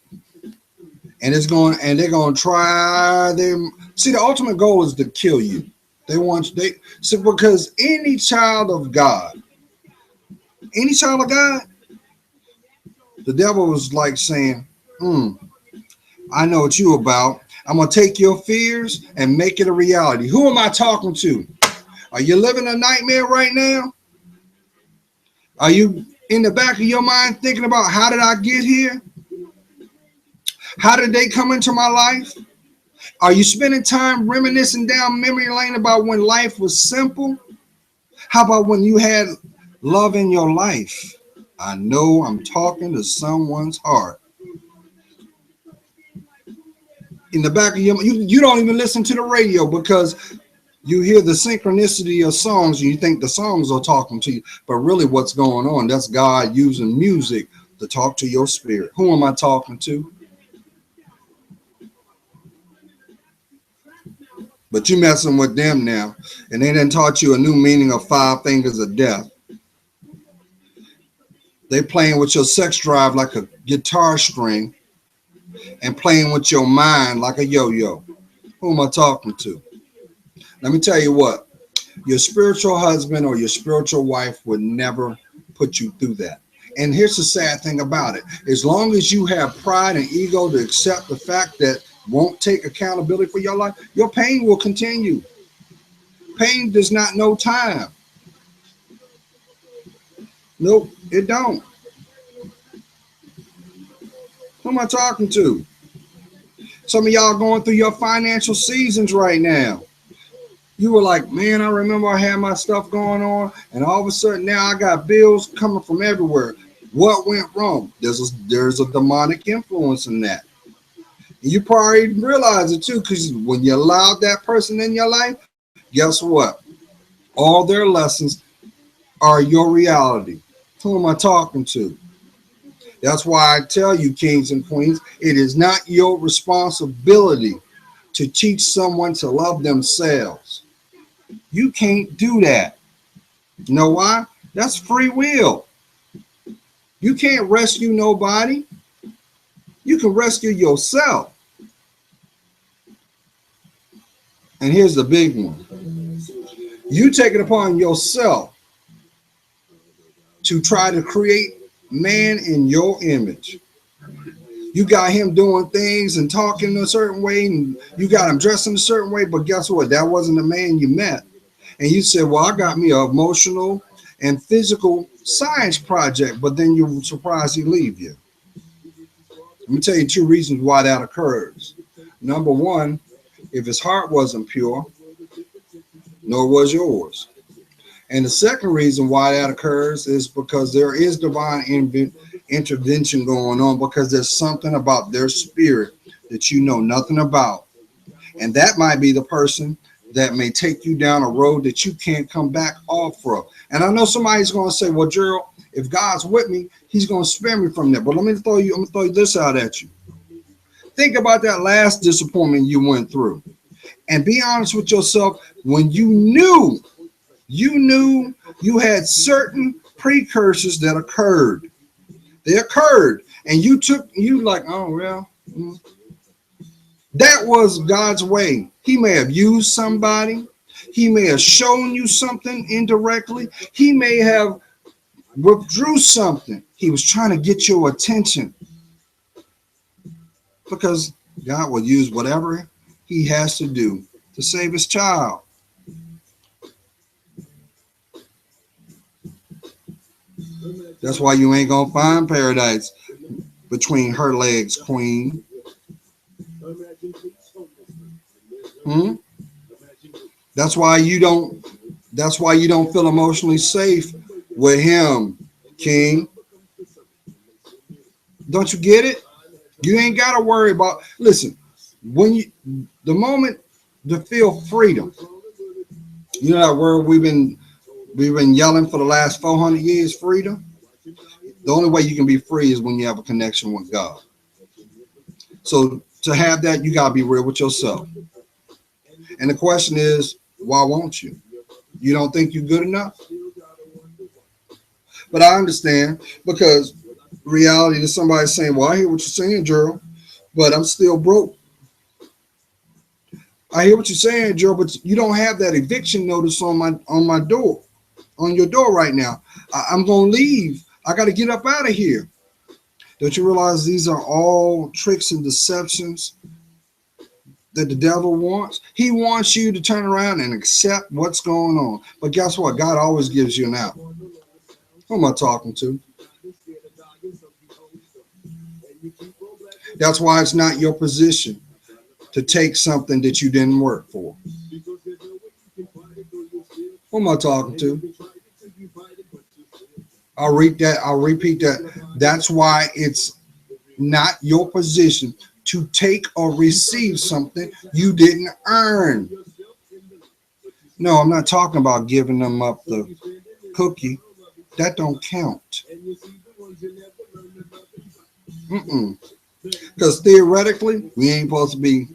And they're going to try them. See, the ultimate goal is to kill you. Because any child of God, the devil was like saying, I know what you about. I'm going to take your fears and make it a reality. Who am I talking to? Are you living a nightmare right now? Are you in the back of your mind thinking about how did I get here? How did they come into my life? Are you spending time reminiscing down memory lane about when life was simple? How about when you had love in your life? I know I'm talking to someone's heart. In the back of you don't even listen to the radio because you hear the synchronicity of songs and you think the songs are talking to you. But really what's going on, that's God using music to talk to your spirit. Who am I talking to? But you messing with them now, and they done taught you a new meaning of 5 fingers of death. They playing with your sex drive like a guitar string and playing with your mind like a yo-yo. Who am I talking to? Let me tell you what, your spiritual husband or your spiritual wife would never put you through that. And here's the sad thing about it. As long as you have pride and ego to accept the fact that won't take accountability for your life, your pain will continue. Pain does not know time. Nope, it don't. Who am I talking to? Some of y'all going through your financial seasons right now. You were like, man, I remember I had my stuff going on, and all of a sudden now I got bills coming from everywhere. What went wrong? There's a demonic influence in that. And you probably realize it too, because when you allowed that person in your life, guess what? All their lessons are your reality. Who am I talking to? That's why I tell you, kings and queens, it is not your responsibility to teach someone to love themselves. You can't do that. You know why? That's free will. You can't rescue nobody. You can rescue yourself. And here's the big one. You take it upon yourself to try to create man in your image. You got him doing things and talking a certain way, and you got him dressing a certain way, but guess what? That wasn't the man you met. And you said, well, I got me an emotional and physical science project, but then you're surprised he leave you. Let me tell you two reasons why that occurs. Number one, if his heart wasn't pure, nor was yours. And the second reason why that occurs is because there is divine intervention going on, because there's something about their spirit that you know nothing about. And that might be the person that may take you down a road that you can't come back off from. And I know somebody's going to say, well, Gerald, if God's with me, he's going to spare me from that. But I'm going to throw you this out at you. Think about that last disappointment you went through. And be honest with yourself. When you knew you had certain precursors that occurred. They occurred. And you like, oh, well, that was God's way. He may have used somebody. He may have shown you something indirectly. He may have withdrew something. He was trying to get your attention, because God will use whatever he has to do to save his child. That's why you ain't gonna find paradise between her legs, queen. That's why you don't feel emotionally safe with him, king. Don't you get it? You ain't gotta worry about, listen, the moment to feel freedom. You know that word we've been yelling for the last 400 years, freedom. The only way you can be free is when you have a connection with God. So to have that, you gotta be real with yourself. And the question is, why won't you? You don't think you're good enough? But I understand, because reality is somebody saying, well, I hear what you're saying, Gerald, but I'm still broke. I hear what you're saying, Gerald, but you don't have that eviction notice on my door, on your door right now. I'm gonna leave. I got to get up out of here. Don't you realize these are all tricks and deceptions that the devil wants? He wants you to turn around and accept what's going on. But guess what? God always gives you an out. Who am I talking to? That's why it's not your position to take something that you didn't work for. Who am I talking to? I'll repeat that. That's why it's not your position to take or receive something you didn't earn. No, I'm not talking about giving them up the cookie. That don't count. Because theoretically, we ain't supposed to be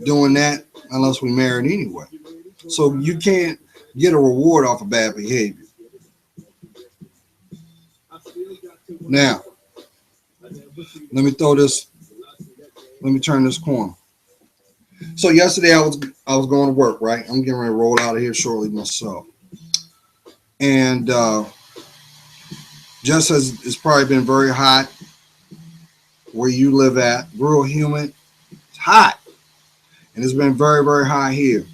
doing that unless we married anyway. So you can't get a reward off of bad behavior. Now, let me turn this corner. So yesterday I was going to work, right? I'm getting ready to roll out of here shortly myself. And just as it's probably been very hot where you live at, real humid, it's hot. And it's been very, very hot here.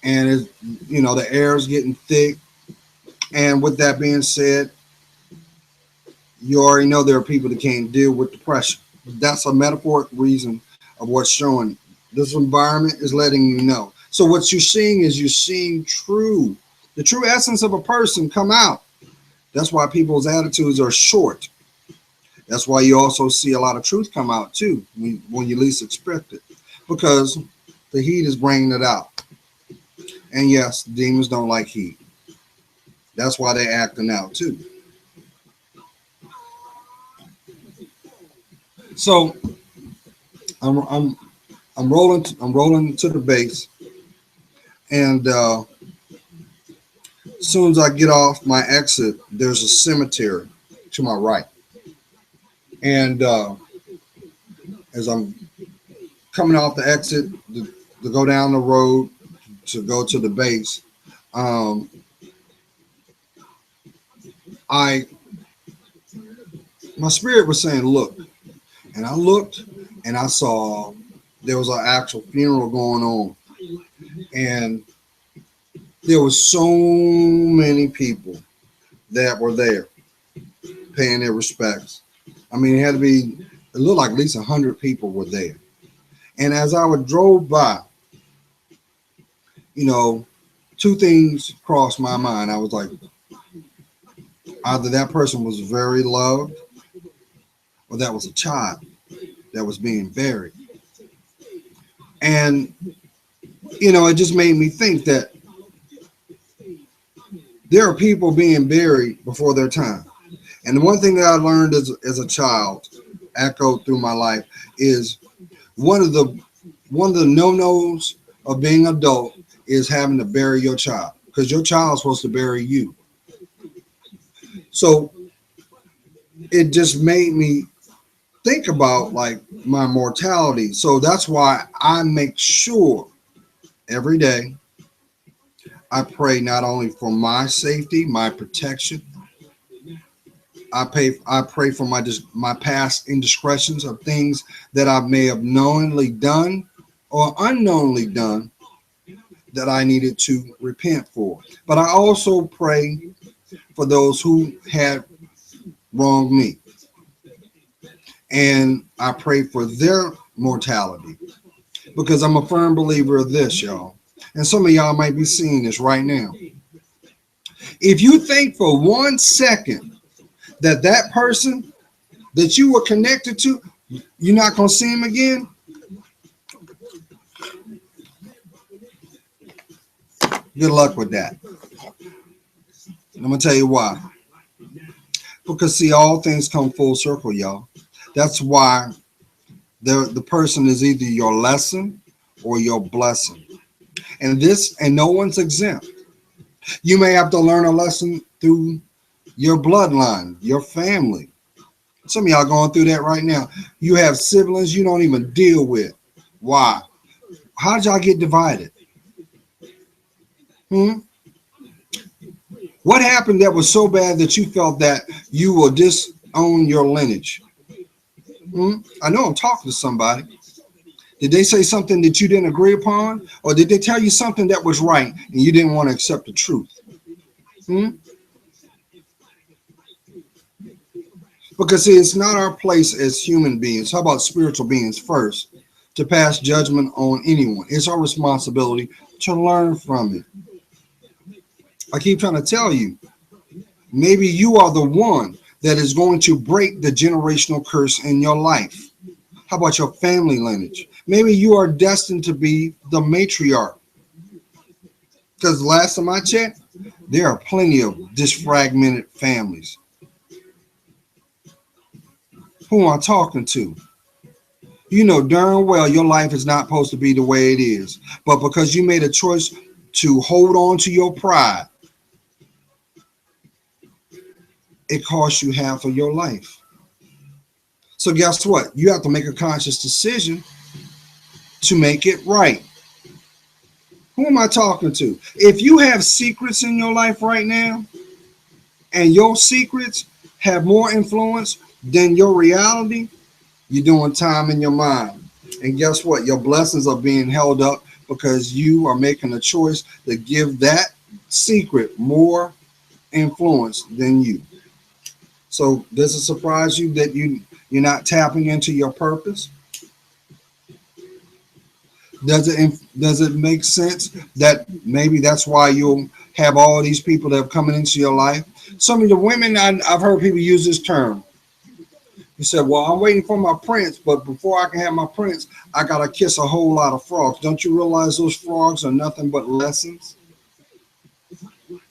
And it's, the air is getting thick. And with that being said, you already know there are people that can't deal with the pressure. That's a metaphoric reason of what's showing. This environment is letting you know. So what you're seeing is the true essence of a person come out. That's why people's attitudes are short. That's why you also see a lot of truth come out too when you least expect it, because the heat is bringing it out. And yes, demons don't like heat. That's why they're acting out too. So I'm rolling to the base, and as soon as I get off my exit, there's a cemetery to my right. And as I'm coming off the exit to go down the road to go to the base, I my spirit was saying, look, and I looked and I saw there was an actual funeral going on, and there was so many people that were there paying their respects. I mean, it had to be, it looked like at least 100 people were there. And as I would drove by, you know, two things crossed my mind. I was like, either that person was very loved or that was a child that was being buried. And, it just made me think that there are people being buried before their time. And the one thing that I learned as a child, echoed through my life, is one of the no-nos of being adult is having to bury your child, because your child is supposed to bury you. So it just made me think about like my mortality. So that's why I make sure every day I pray not only for my safety, my protection. I pray for my past indiscretions of things that I may have knowingly done or unknowingly done that I needed to repent for. But I also pray for those who had wronged me. And I pray for their mortality, because I'm a firm believer of this, y'all. And some of y'all might be seeing this right now. If you think for 1 second that that person that you were connected to, you're not going to see him again, good luck with that. And I'm going to tell you why. Because, see, all things come full circle, y'all. That's why the person is either your lesson or your blessing. And no one's exempt. You may have to learn a lesson through your bloodline, your family. Some of y'all going through that right now. You have siblings you don't even deal with. Why? How did y'all get divided? What happened that was so bad that you felt that you will disown your lineage? I know I'm talking to somebody. Did they say something that you didn't agree upon? Or did they tell you something that was right and you didn't want to accept the truth? Because, see, it's not our place as human beings. How about spiritual beings first? To pass judgment on anyone. It's our responsibility to learn from it. I keep trying to tell you, maybe you are the one that is going to break the generational curse in your life. How about your family lineage? Maybe you are destined to be the matriarch. Because last time I checked, there are plenty of disfragmented families. Who am I talking to? You know darn well your life is not supposed to be the way it is. But because you made a choice to hold on to your pride, it costs you half of your life. So guess what? You have to make a conscious decision to make it right. Who am I talking to? If you have secrets in your life right now, and your secrets have more influence than your reality, you're doing time in your mind. And guess what? Your blessings are being held up because you are making a choice to give that secret more influence than you. So does it surprise you that you're not tapping into your purpose? Does it make sense that maybe that's why you'll have all these people that are coming into your life? Some of the women, I've heard people use this term. You said, well, I'm waiting for my prince, but before I can have my prince, I got to kiss a whole lot of frogs. Don't you realize those frogs are nothing but lessons?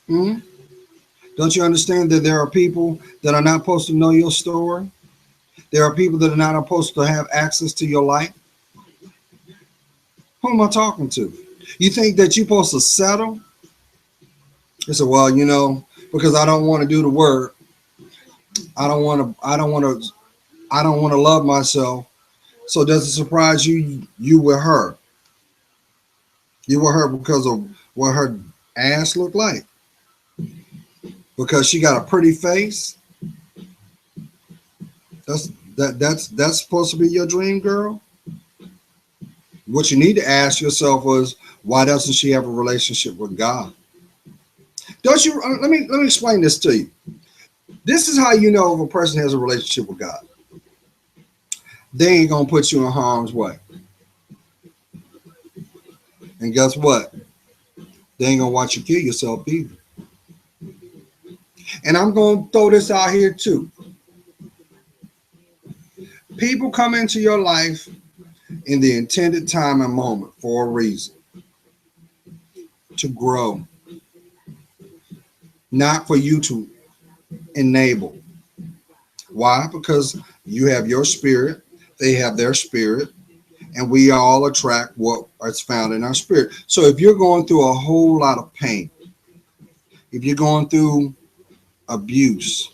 Don't you understand that there are people that are not supposed to know your story? There are people that are not supposed to have access to your life. Who am I talking to? You think that you're supposed to settle? You say, well, because I don't want to do the work. I don't want to love myself. So does it surprise you were her? You were her because of what her ass looked like. because she got a pretty face. That's supposed to be your dream girl. What you need to ask yourself was, why doesn't she have a relationship with God? Don't you? Let me explain this to you. This is how you know if a person has a relationship with God. They ain't gonna put you in harm's way. And guess what? They ain't gonna watch you kill yourself either. And I'm gonna throw this out here too. People come into your life in the intended time and moment for a reason. To grow. Not for you to enable. Why? Because you have your spirit, they have their spirit, and we all attract what is found in our spirit. So if you're going through a whole lot of pain, if you're going through abuse,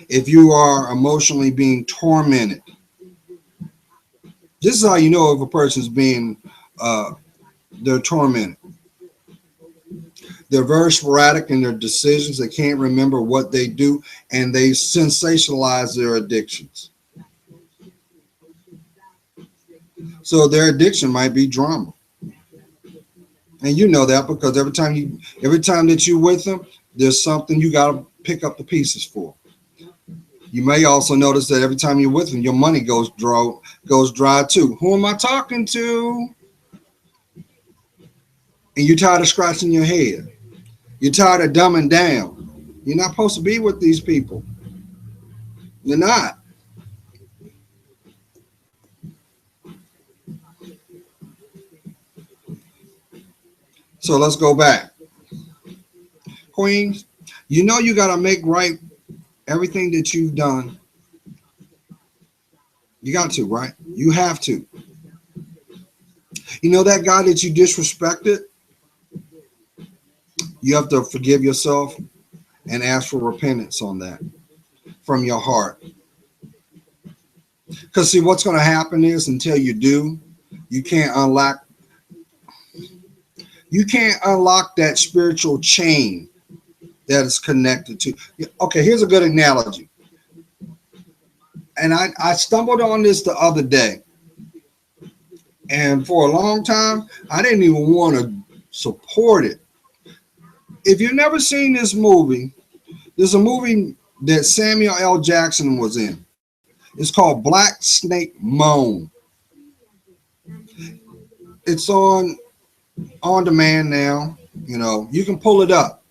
if you are emotionally being tormented, this is how you know if a person's being they're tormented. They're very sporadic in their decisions. They can't remember what they do, and they sensationalize their addictions. So their addiction might be drama. And you know that because every time that you're with them, there's something you got to pick up the pieces for. You may also notice that every time you're with them, your money goes dry too. Who am I talking to? And you're tired of scratching your head. You're tired of dumbing down. You're not supposed to be with these people. You're not. So let's go back. Queens, you know you got to make right everything that you've done. You got to, right? You have to. You know that guy that you disrespected? You have to forgive yourself and ask for repentance on that from your heart. Because see, what's going to happen is until you do, you can't unlock that spiritual chain that is connected to. Okay, here's a good analogy. And I stumbled on this the other day. And for a long time, I didn't even want to support it. If you've never seen this movie, there's a movie that Samuel L. Jackson was in. It's called Black Snake Moan. It's on demand now. You know, you can pull it up.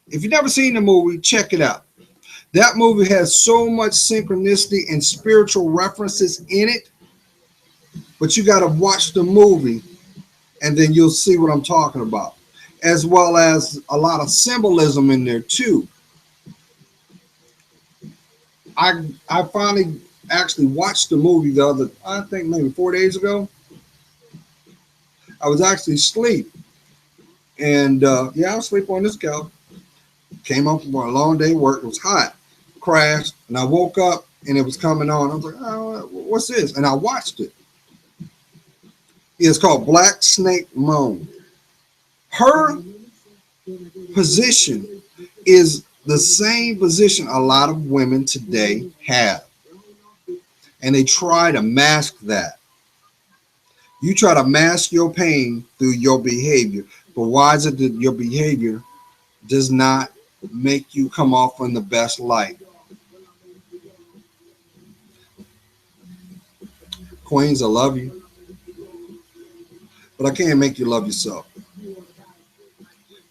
If you've never seen the movie, check it out. That movie has so much synchronicity and spiritual references in it, but you got to watch the movie and then you'll see what I'm talking about, as well as a lot of symbolism in there too. I finally actually watched the movie I think maybe 4 days ago. I was actually asleep. And I was asleep on this couch. Came up from a long day of work. It was hot. Crashed. And I woke up and it was coming on. I was like, oh, what's this? And I watched it. It's called Black Snake Moan. Her position is the same position a lot of women today have. And they try to mask that. You try to mask your pain through your behavior. But why is it that your behavior does not make you come off in the best light? Queens, I love you. But I can't make you love yourself.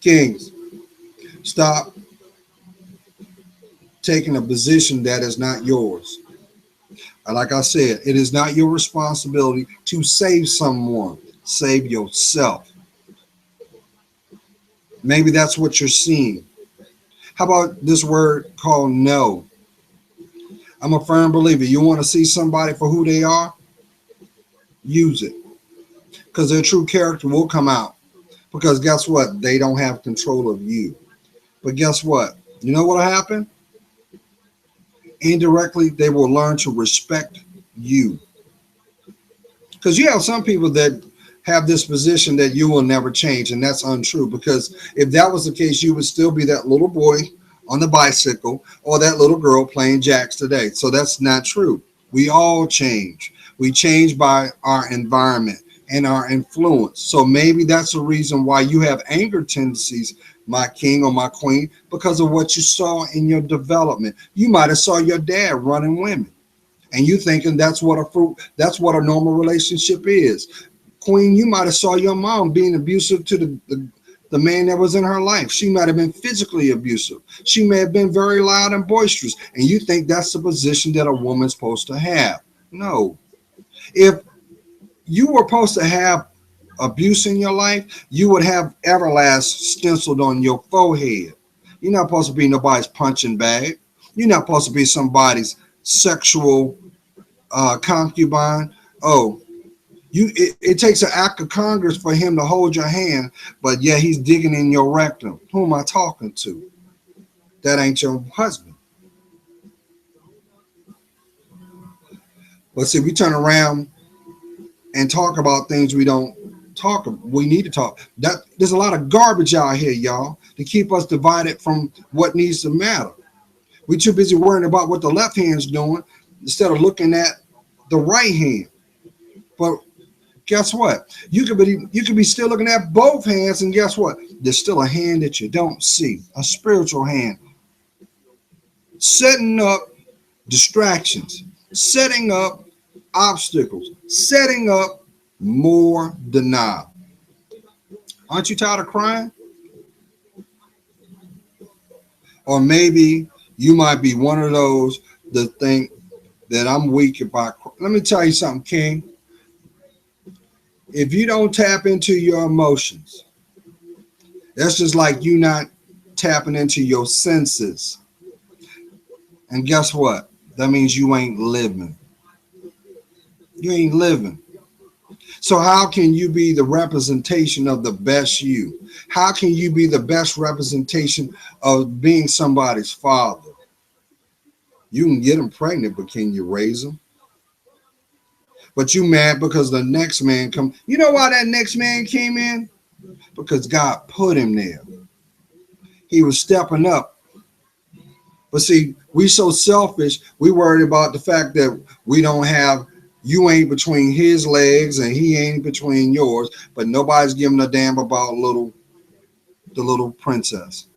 Kings, stop taking a position that is not yours. And like I said, it is not your responsibility to save someone. Save yourself. Maybe that's what you're seeing. How about this word called no? I'm a firm believer. You want to see somebody for who they are? Use it. Because their true character will come out. Because guess what? They don't have control of you. But guess what? You know what will happen? Indirectly, they will learn to respect you. Because you have some people that have this position that you will never change, and that's untrue. Because if that was the case, you would still be that little boy on the bicycle or that little girl playing jacks today. So that's not true. We all change. We change by our environment and our influence. So maybe that's the reason why you have anger tendencies, my king or my queen, because of what you saw in your development. You might have saw your dad running women, and you thinking that's what a normal relationship is. Queen, you might have saw your mom being abusive to the man that was in her life. She might have been physically abusive. She may have been very loud and boisterous, and you think that's the position that a woman's supposed to have. No. If you were supposed to have abuse in your life, you would have everlast stenciled on your forehead. You're not supposed to be nobody's punching bag. You're not supposed to be somebody's sexual concubine. Oh, it takes an act of Congress for him to hold your hand, but yeah, he's digging in your rectum. Who am I talking to? That ain't your husband. But see, we turn around and talk about things we need to talk. That there's a lot of garbage out here, y'all, to keep us divided from what needs to matter. We too busy worrying about what the left hand's doing instead of looking at the right hand. But guess what? You could be still looking at both hands, and guess what? There's still a hand that you don't see, a spiritual hand, setting up distractions, setting up obstacles, setting up more denial. Aren't you tired of crying? Or maybe you might be one of those that think that I'm weak if I cry. Let me tell you something, King. If you don't tap into your emotions, that's just like you not tapping into your senses. And guess what? That means you ain't living. You ain't living. So how can you be the representation of the best you? How can you be the best representation of being somebody's father? You can get them pregnant, but can you raise them? But you mad because the next man come. You know why that next man came in? Because God put him there. He was stepping up. But see, we so selfish, we worried about the fact that we don't have, you ain't between his legs and he ain't between yours, but nobody's giving a damn about the little princess.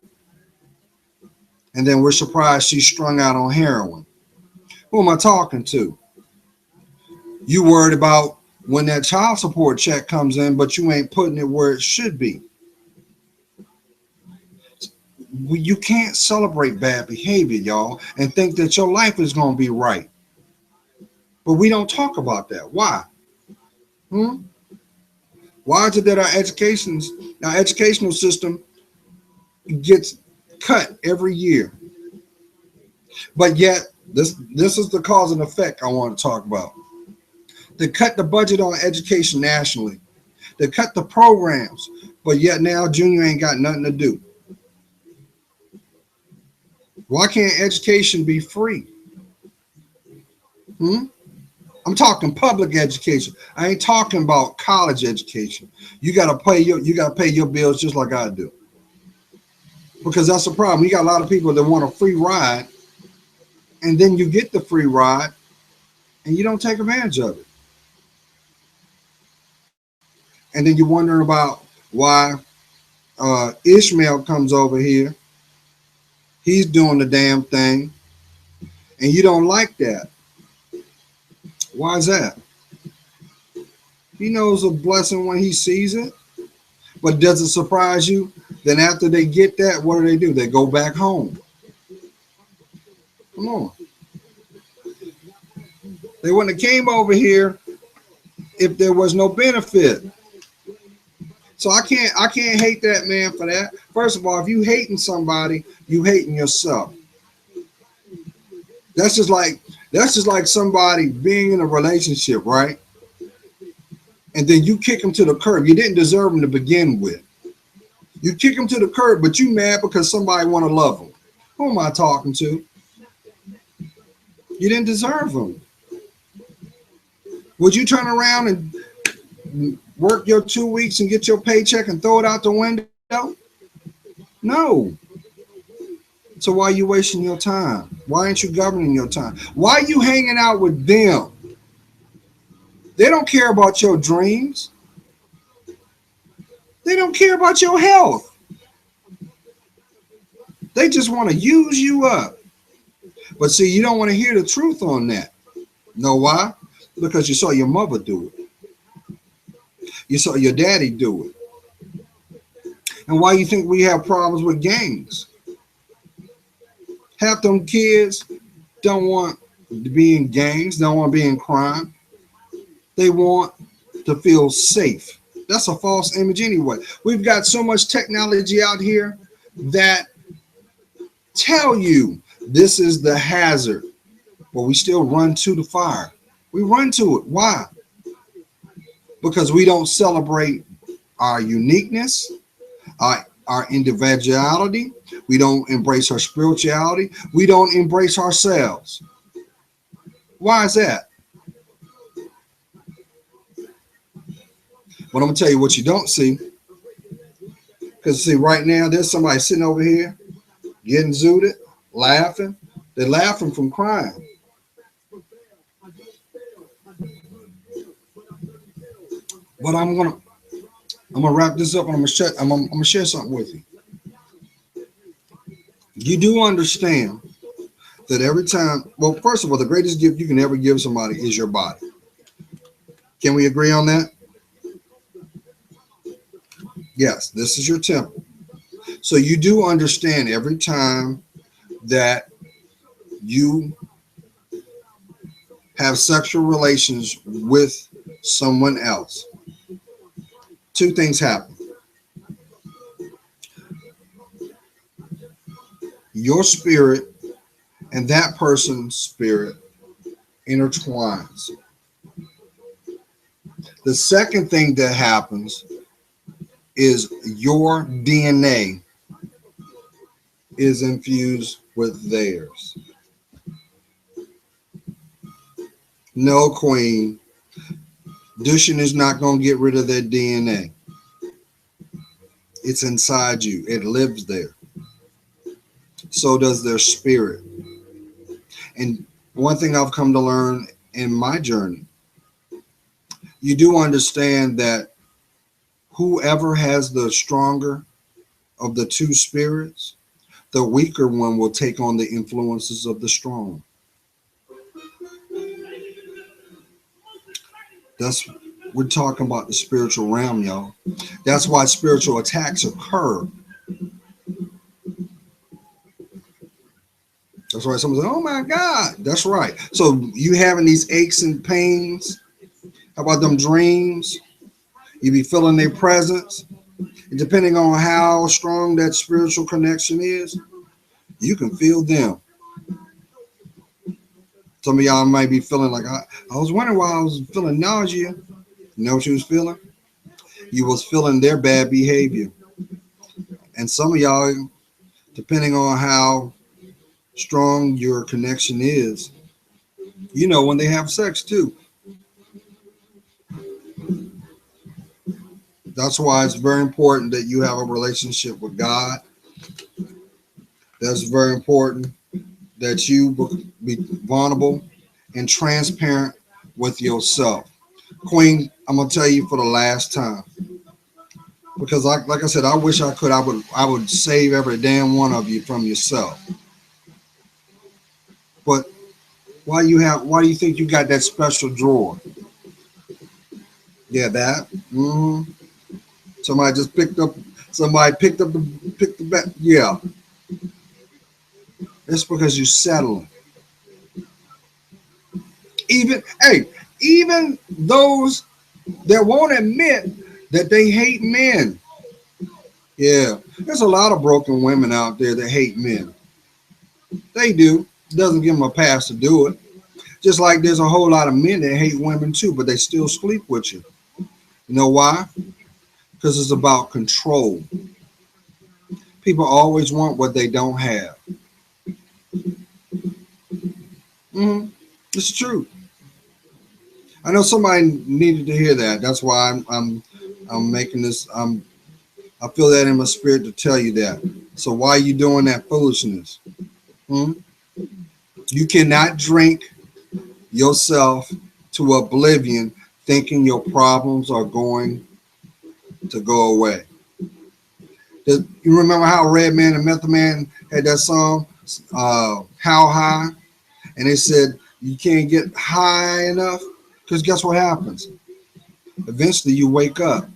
And then we're surprised she's strung out on heroin. Who am I talking to? You worried about when that child support check comes in, but you ain't putting it where it should be. You can't celebrate bad behavior, y'all, and think that your life is going to be right. But we don't talk about that. Why? Why is it that our educational system gets cut every year? But yet, this is the cause and effect I want to talk about. They cut the budget on education nationally. They cut the programs, but yet now Junior ain't got nothing to do. Why can't education be free? I'm talking public education. I ain't talking about college education. You gotta pay your bills just like I do. Because that's the problem. You got a lot of people that want a free ride, and then you get the free ride and you don't take advantage of it. And then you're wondering about why Ishmael comes over here. He's doing the damn thing, and you don't like that. Why is that? He knows a blessing when he sees it. But does it surprise you? Then after they get that, what do? They go back home. Come on. They wouldn't have came over here if there was no benefit. So I can't hate that man for that. First of all, if you hating somebody, you hating yourself. That's just like somebody being in a relationship, right? And then you kick them to the curb. You didn't deserve them to begin with. You kick them to the curb, but you mad because somebody want to love them. Who am I talking to? You didn't deserve them. Would you turn around and work your 2 weeks and get your paycheck and throw it out the window? No. So why are you wasting your time? Why aren't you governing your time? Why are you hanging out with them? They don't care about your dreams. They don't care about your health. They just want to use you up. But see, you don't want to hear the truth on that. Know why? Because you saw your mother do it. You saw your daddy do it. And why you think we have problems with gangs? Half them kids don't want to be in gangs, don't want to be in crime. They want to feel safe. That's a false image anyway. We've got so much technology out here that tell you this is the hazard, but we still run to the fire. We run to it. Why? Because we don't celebrate our uniqueness, our individuality. We don't embrace our spirituality. We don't embrace ourselves. Why is that? But I'm going to tell you what you don't see. Because see, right now, there's somebody sitting over here getting zooted, laughing. They're laughing from crying. But I'm gonna wrap this up and I'm gonna share something with you. You do understand that every time, well, first of all, the greatest gift you can ever give somebody is your body. Can we agree on that? Yes, this is your temple. So you do understand every time that you have sexual relations with someone else, two things happen. Your spirit and that person's spirit intertwines. The second thing that happens is your DNA is infused with theirs. No, Queen, Dushin is not going to get rid of that DNA. It's inside you. It lives there. So does their spirit. And one thing I've come to learn in my journey, you do understand that whoever has the stronger of the two spirits, the weaker one will take on the influences of the strong. That's we're talking about the spiritual realm, y'all. That's why spiritual attacks occur. That's why someone says, "Oh my God," that's right. So you having these aches and pains? How about them dreams? You be feeling their presence. And depending on how strong that spiritual connection is, you can feel them. Some of y'all might be feeling like I was wondering why I was feeling nausea. You know what you was feeling? You was feeling their bad behavior. And some of y'all, depending on how strong your connection is, you know when they have sex too. That's why it's very important that you have a relationship with God. That's very important that you be vulnerable and transparent with yourself. Queen, I'm gonna tell you for the last time. Because like I said, I wish I could. I would save every damn one of you from yourself. But why do you think you got that special drawer? Yeah, that. Mm-hmm. Somebody just picked up. Somebody picked the back. Yeah, it's because you're settling. Even those that won't admit that they hate men. Yeah, there's a lot of broken women out there that hate men. They do. It doesn't give them a pass to do it. Just like there's a whole lot of men that hate women too, but they still sleep with you. You know why? Because it's about control. People always want what they don't have. Mm-hmm. It's true. I know somebody needed to hear that. That's why I'm making this. I feel that in my spirit to tell you that. So why are you doing that foolishness? Hmm? You cannot drink yourself to oblivion thinking your problems are going to go away. You remember how Redman and Method Man had that song, How High? And they said you can't get high enough because guess what happens? Eventually you wake up.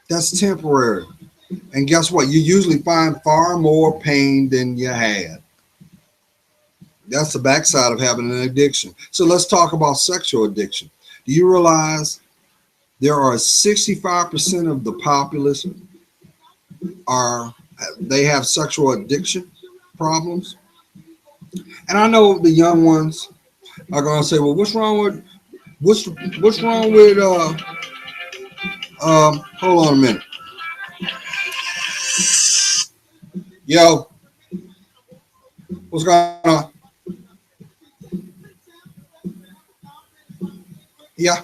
That's temporary. And guess what? You usually find far more pain than you had. That's the backside of having an addiction. So let's talk about sexual addiction. Do you realize there are 65% of the populace are they have sexual addiction problems? And I know the young ones are gonna say, "Well, what's wrong with hold on a minute, yo, what's going on? Yeah,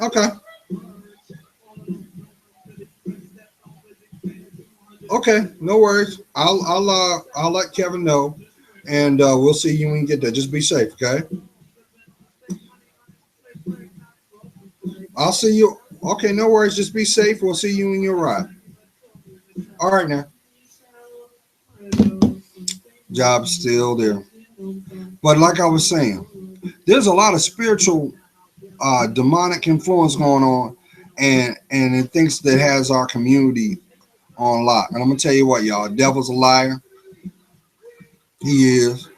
okay, okay, no worries. I'll let Kevin know, and we'll see you when you get there. Just be safe, okay? I'll see you. Okay, no worries. Just be safe. We'll see you when you arrive. All right now. Job's still there. But like I was saying, there's a lot of spiritual demonic influence going on, and it thinks that has our community on lock. And I'm gonna tell you what, y'all, the devil's a liar. He is.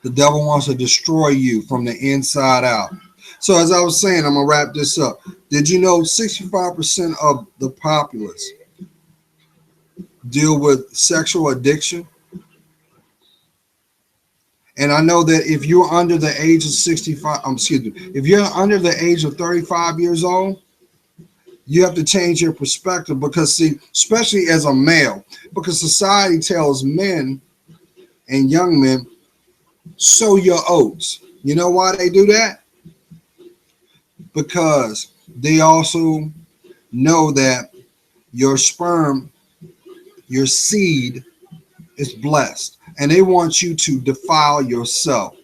The devil wants to destroy you from the inside out. So as I was saying, I'm gonna wrap this up. Did you know 65% of the populace deal with sexual addiction? And I know that if you're under the age of 65, excuse me, if you're under the age of 35 years old, you have to change your perspective because, see, especially as a male, because society tells men and young men, sow your oats. You know why they do that? Because they also know that your sperm, your seed is blessed, and they want you to defile yourself.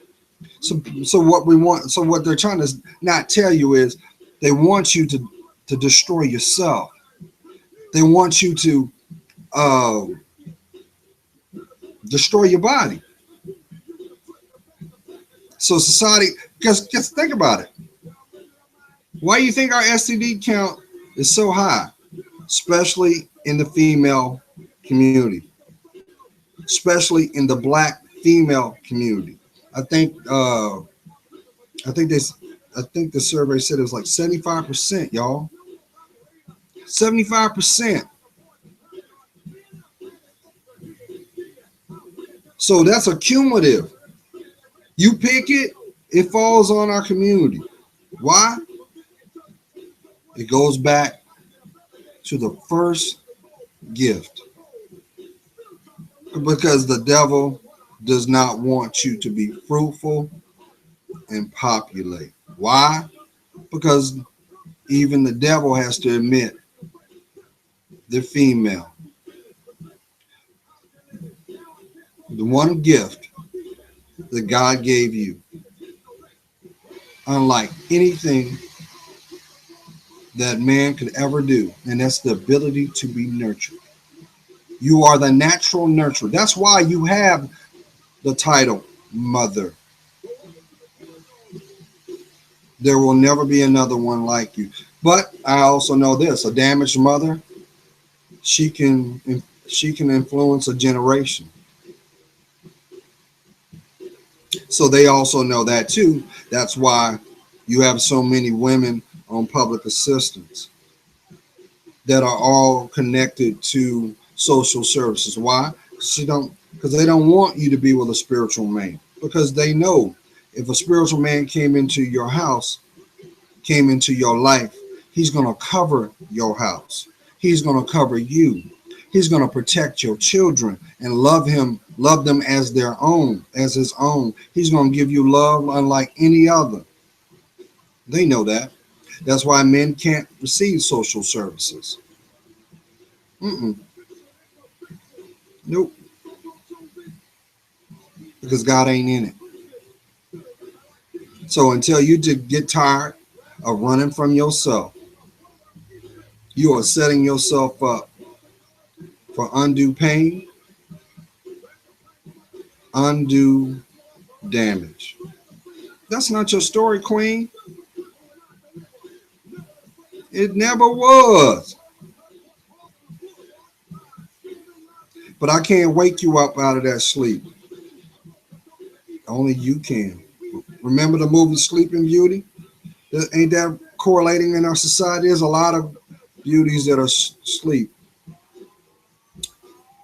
So what they're trying to not tell you is they want you to destroy yourself. They want you to uh, destroy your body. So society, just think about it. Why do you think our STD count is so high, especially in the female community, especially in the black female community? I think I think this I think the survey said it was like 75%, y'all. 75%. So that's a cumulative. You pick it, it falls on our community. Why? It goes back to the first gift. Because the devil does not want you to be fruitful and populate. Why? Because even the devil has to admit the female, the one gift that God gave you, unlike anything that man could ever do, and that's the ability to be nurtured. You are the natural nurturer. That's why you have the title mother. There will never be another one like you. But I also know this: a damaged mother, she can she can influence a generation. So they also know that too. That's why you have so many women on public assistance that are all connected to social services. Why? Because they don't want you to be with a spiritual man. Because they know if a spiritual man came into your house, came into your life, he's going to cover your house. He's going to cover you. He's going to protect your children and love them as their own, as his own. He's going to give you love unlike any other. They know that. That's why men can't receive social services. Mm-mm. Nope. Because God ain't in it. So until you get tired of running from yourself, you are setting yourself up for undue pain, undue damage. That's not your story, Queen. It never was. But I can't wake you up out of that sleep. Only you can. Remember the movie Sleeping Beauty? Ain't that correlating in our society? There's a lot of beauties that are asleep.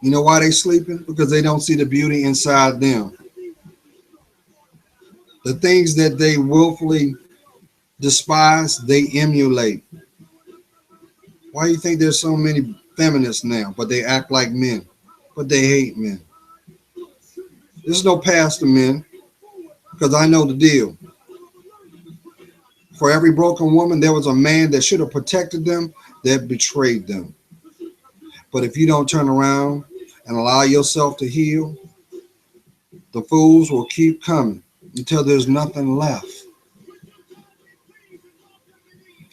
You know why they sleeping? Because they don't see the beauty inside them. The things that they willfully despise, they emulate. Why do you think there's so many feminists now, but they act like men, but they hate men? There's no past to men, because I know the deal. For every broken woman, there was a man that should have protected them that betrayed them. But if you don't turn around and allow yourself to heal, the fools will keep coming until there's nothing left.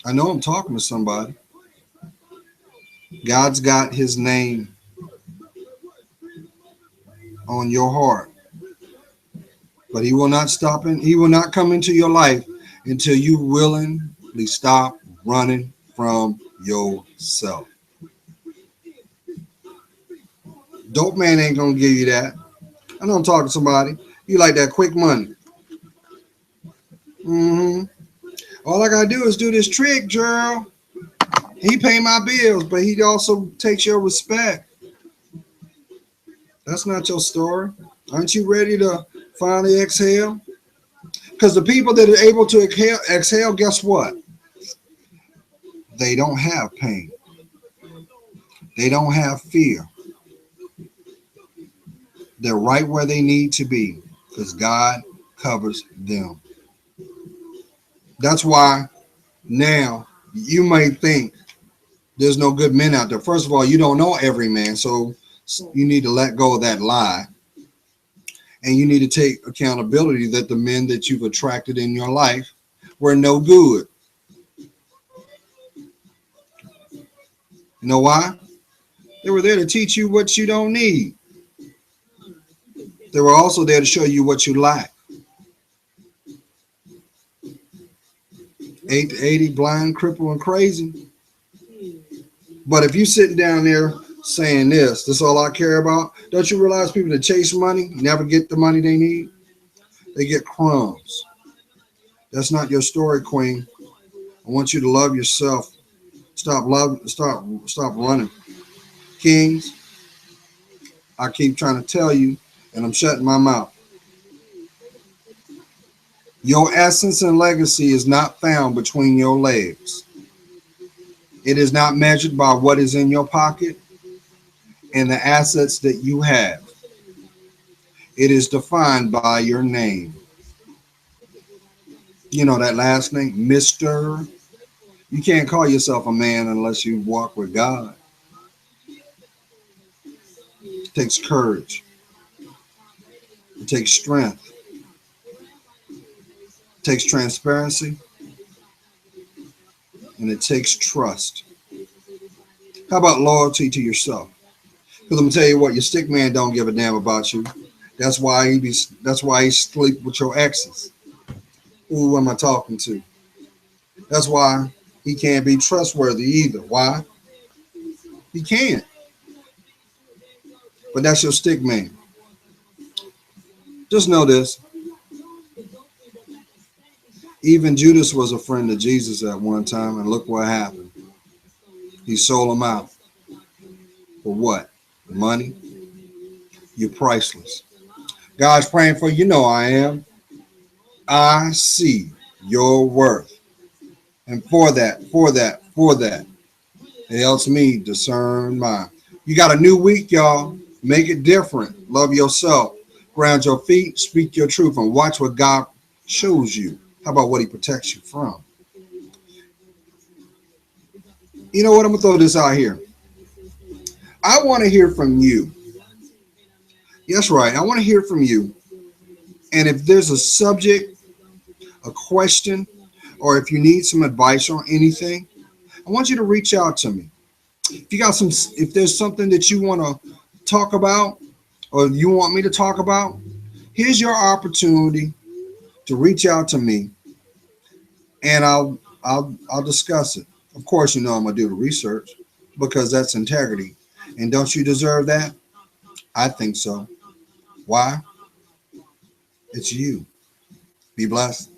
I know I'm talking to somebody. God's got his name on your heart, but he will not stop and he will not come into your life until you willingly stop running from yourself. Dope man ain't gonna give you that. I know I'm talking to somebody. You like that quick money. Mm-hmm. All I gotta do is do this trick, girl. He pay my bills, but he also takes your respect. That's not your story. Aren't you ready to finally exhale? Because the people that are able to exhale, guess what? They don't have pain. They don't have fear. They're right where they need to be because God covers them. That's why now you may think there's no good men out there. First of all, you don't know every man, so you need to let go of that lie. And you need to take accountability that the men that you've attracted in your life were no good. You know why? They were there to teach you what you don't need. They were also there to show you what you lack. 8 to 80, blind, crippled, and crazy. But if you sitting down there saying this all I care about, don't you realize people that chase money never get the money they need? They get crumbs. That's not your story, Queen. I want you to love yourself. Stop running. Kings, I keep trying to tell you, and I'm shutting my mouth. Your essence and legacy is not found between your legs. It is not measured by what is in your pocket and the assets that you have. It is defined by your name. You know that last name, Mr. You can't call yourself a man unless you walk with God. It takes courage. It takes strength. It takes transparency. And it takes trust. How about loyalty to yourself? Because I'm gonna tell you what, your stick man don't give a damn about you. That's why he sleep with your exes. Who am I talking to? That's why he can't be trustworthy either. Why? He can't. But that's your stick man. Just know this. Even Judas was a friend of Jesus at one time, and look what happened. He sold him out. For what? Money? You're priceless. God's praying for you. You know I am. I see your worth. And for that, it helps me discern mine. You got a new week, y'all. Make it different. Love yourself. Ground your feet. Speak your truth. And watch what God shows you. How about what he protects you from? You know what? I'm gonna throw this out here. I want to hear from you. Yes, right. I want to hear from you. And if there's a subject, a question, or if you need some advice on anything, I want you to reach out to me. If you got some, if there's something that you want to talk about or you want me to talk about, here's your opportunity to reach out to me, and I'll discuss it. Of course, you know I'm gonna do the research because that's integrity. And don't you deserve that? I think so. Why? It's you. Be blessed.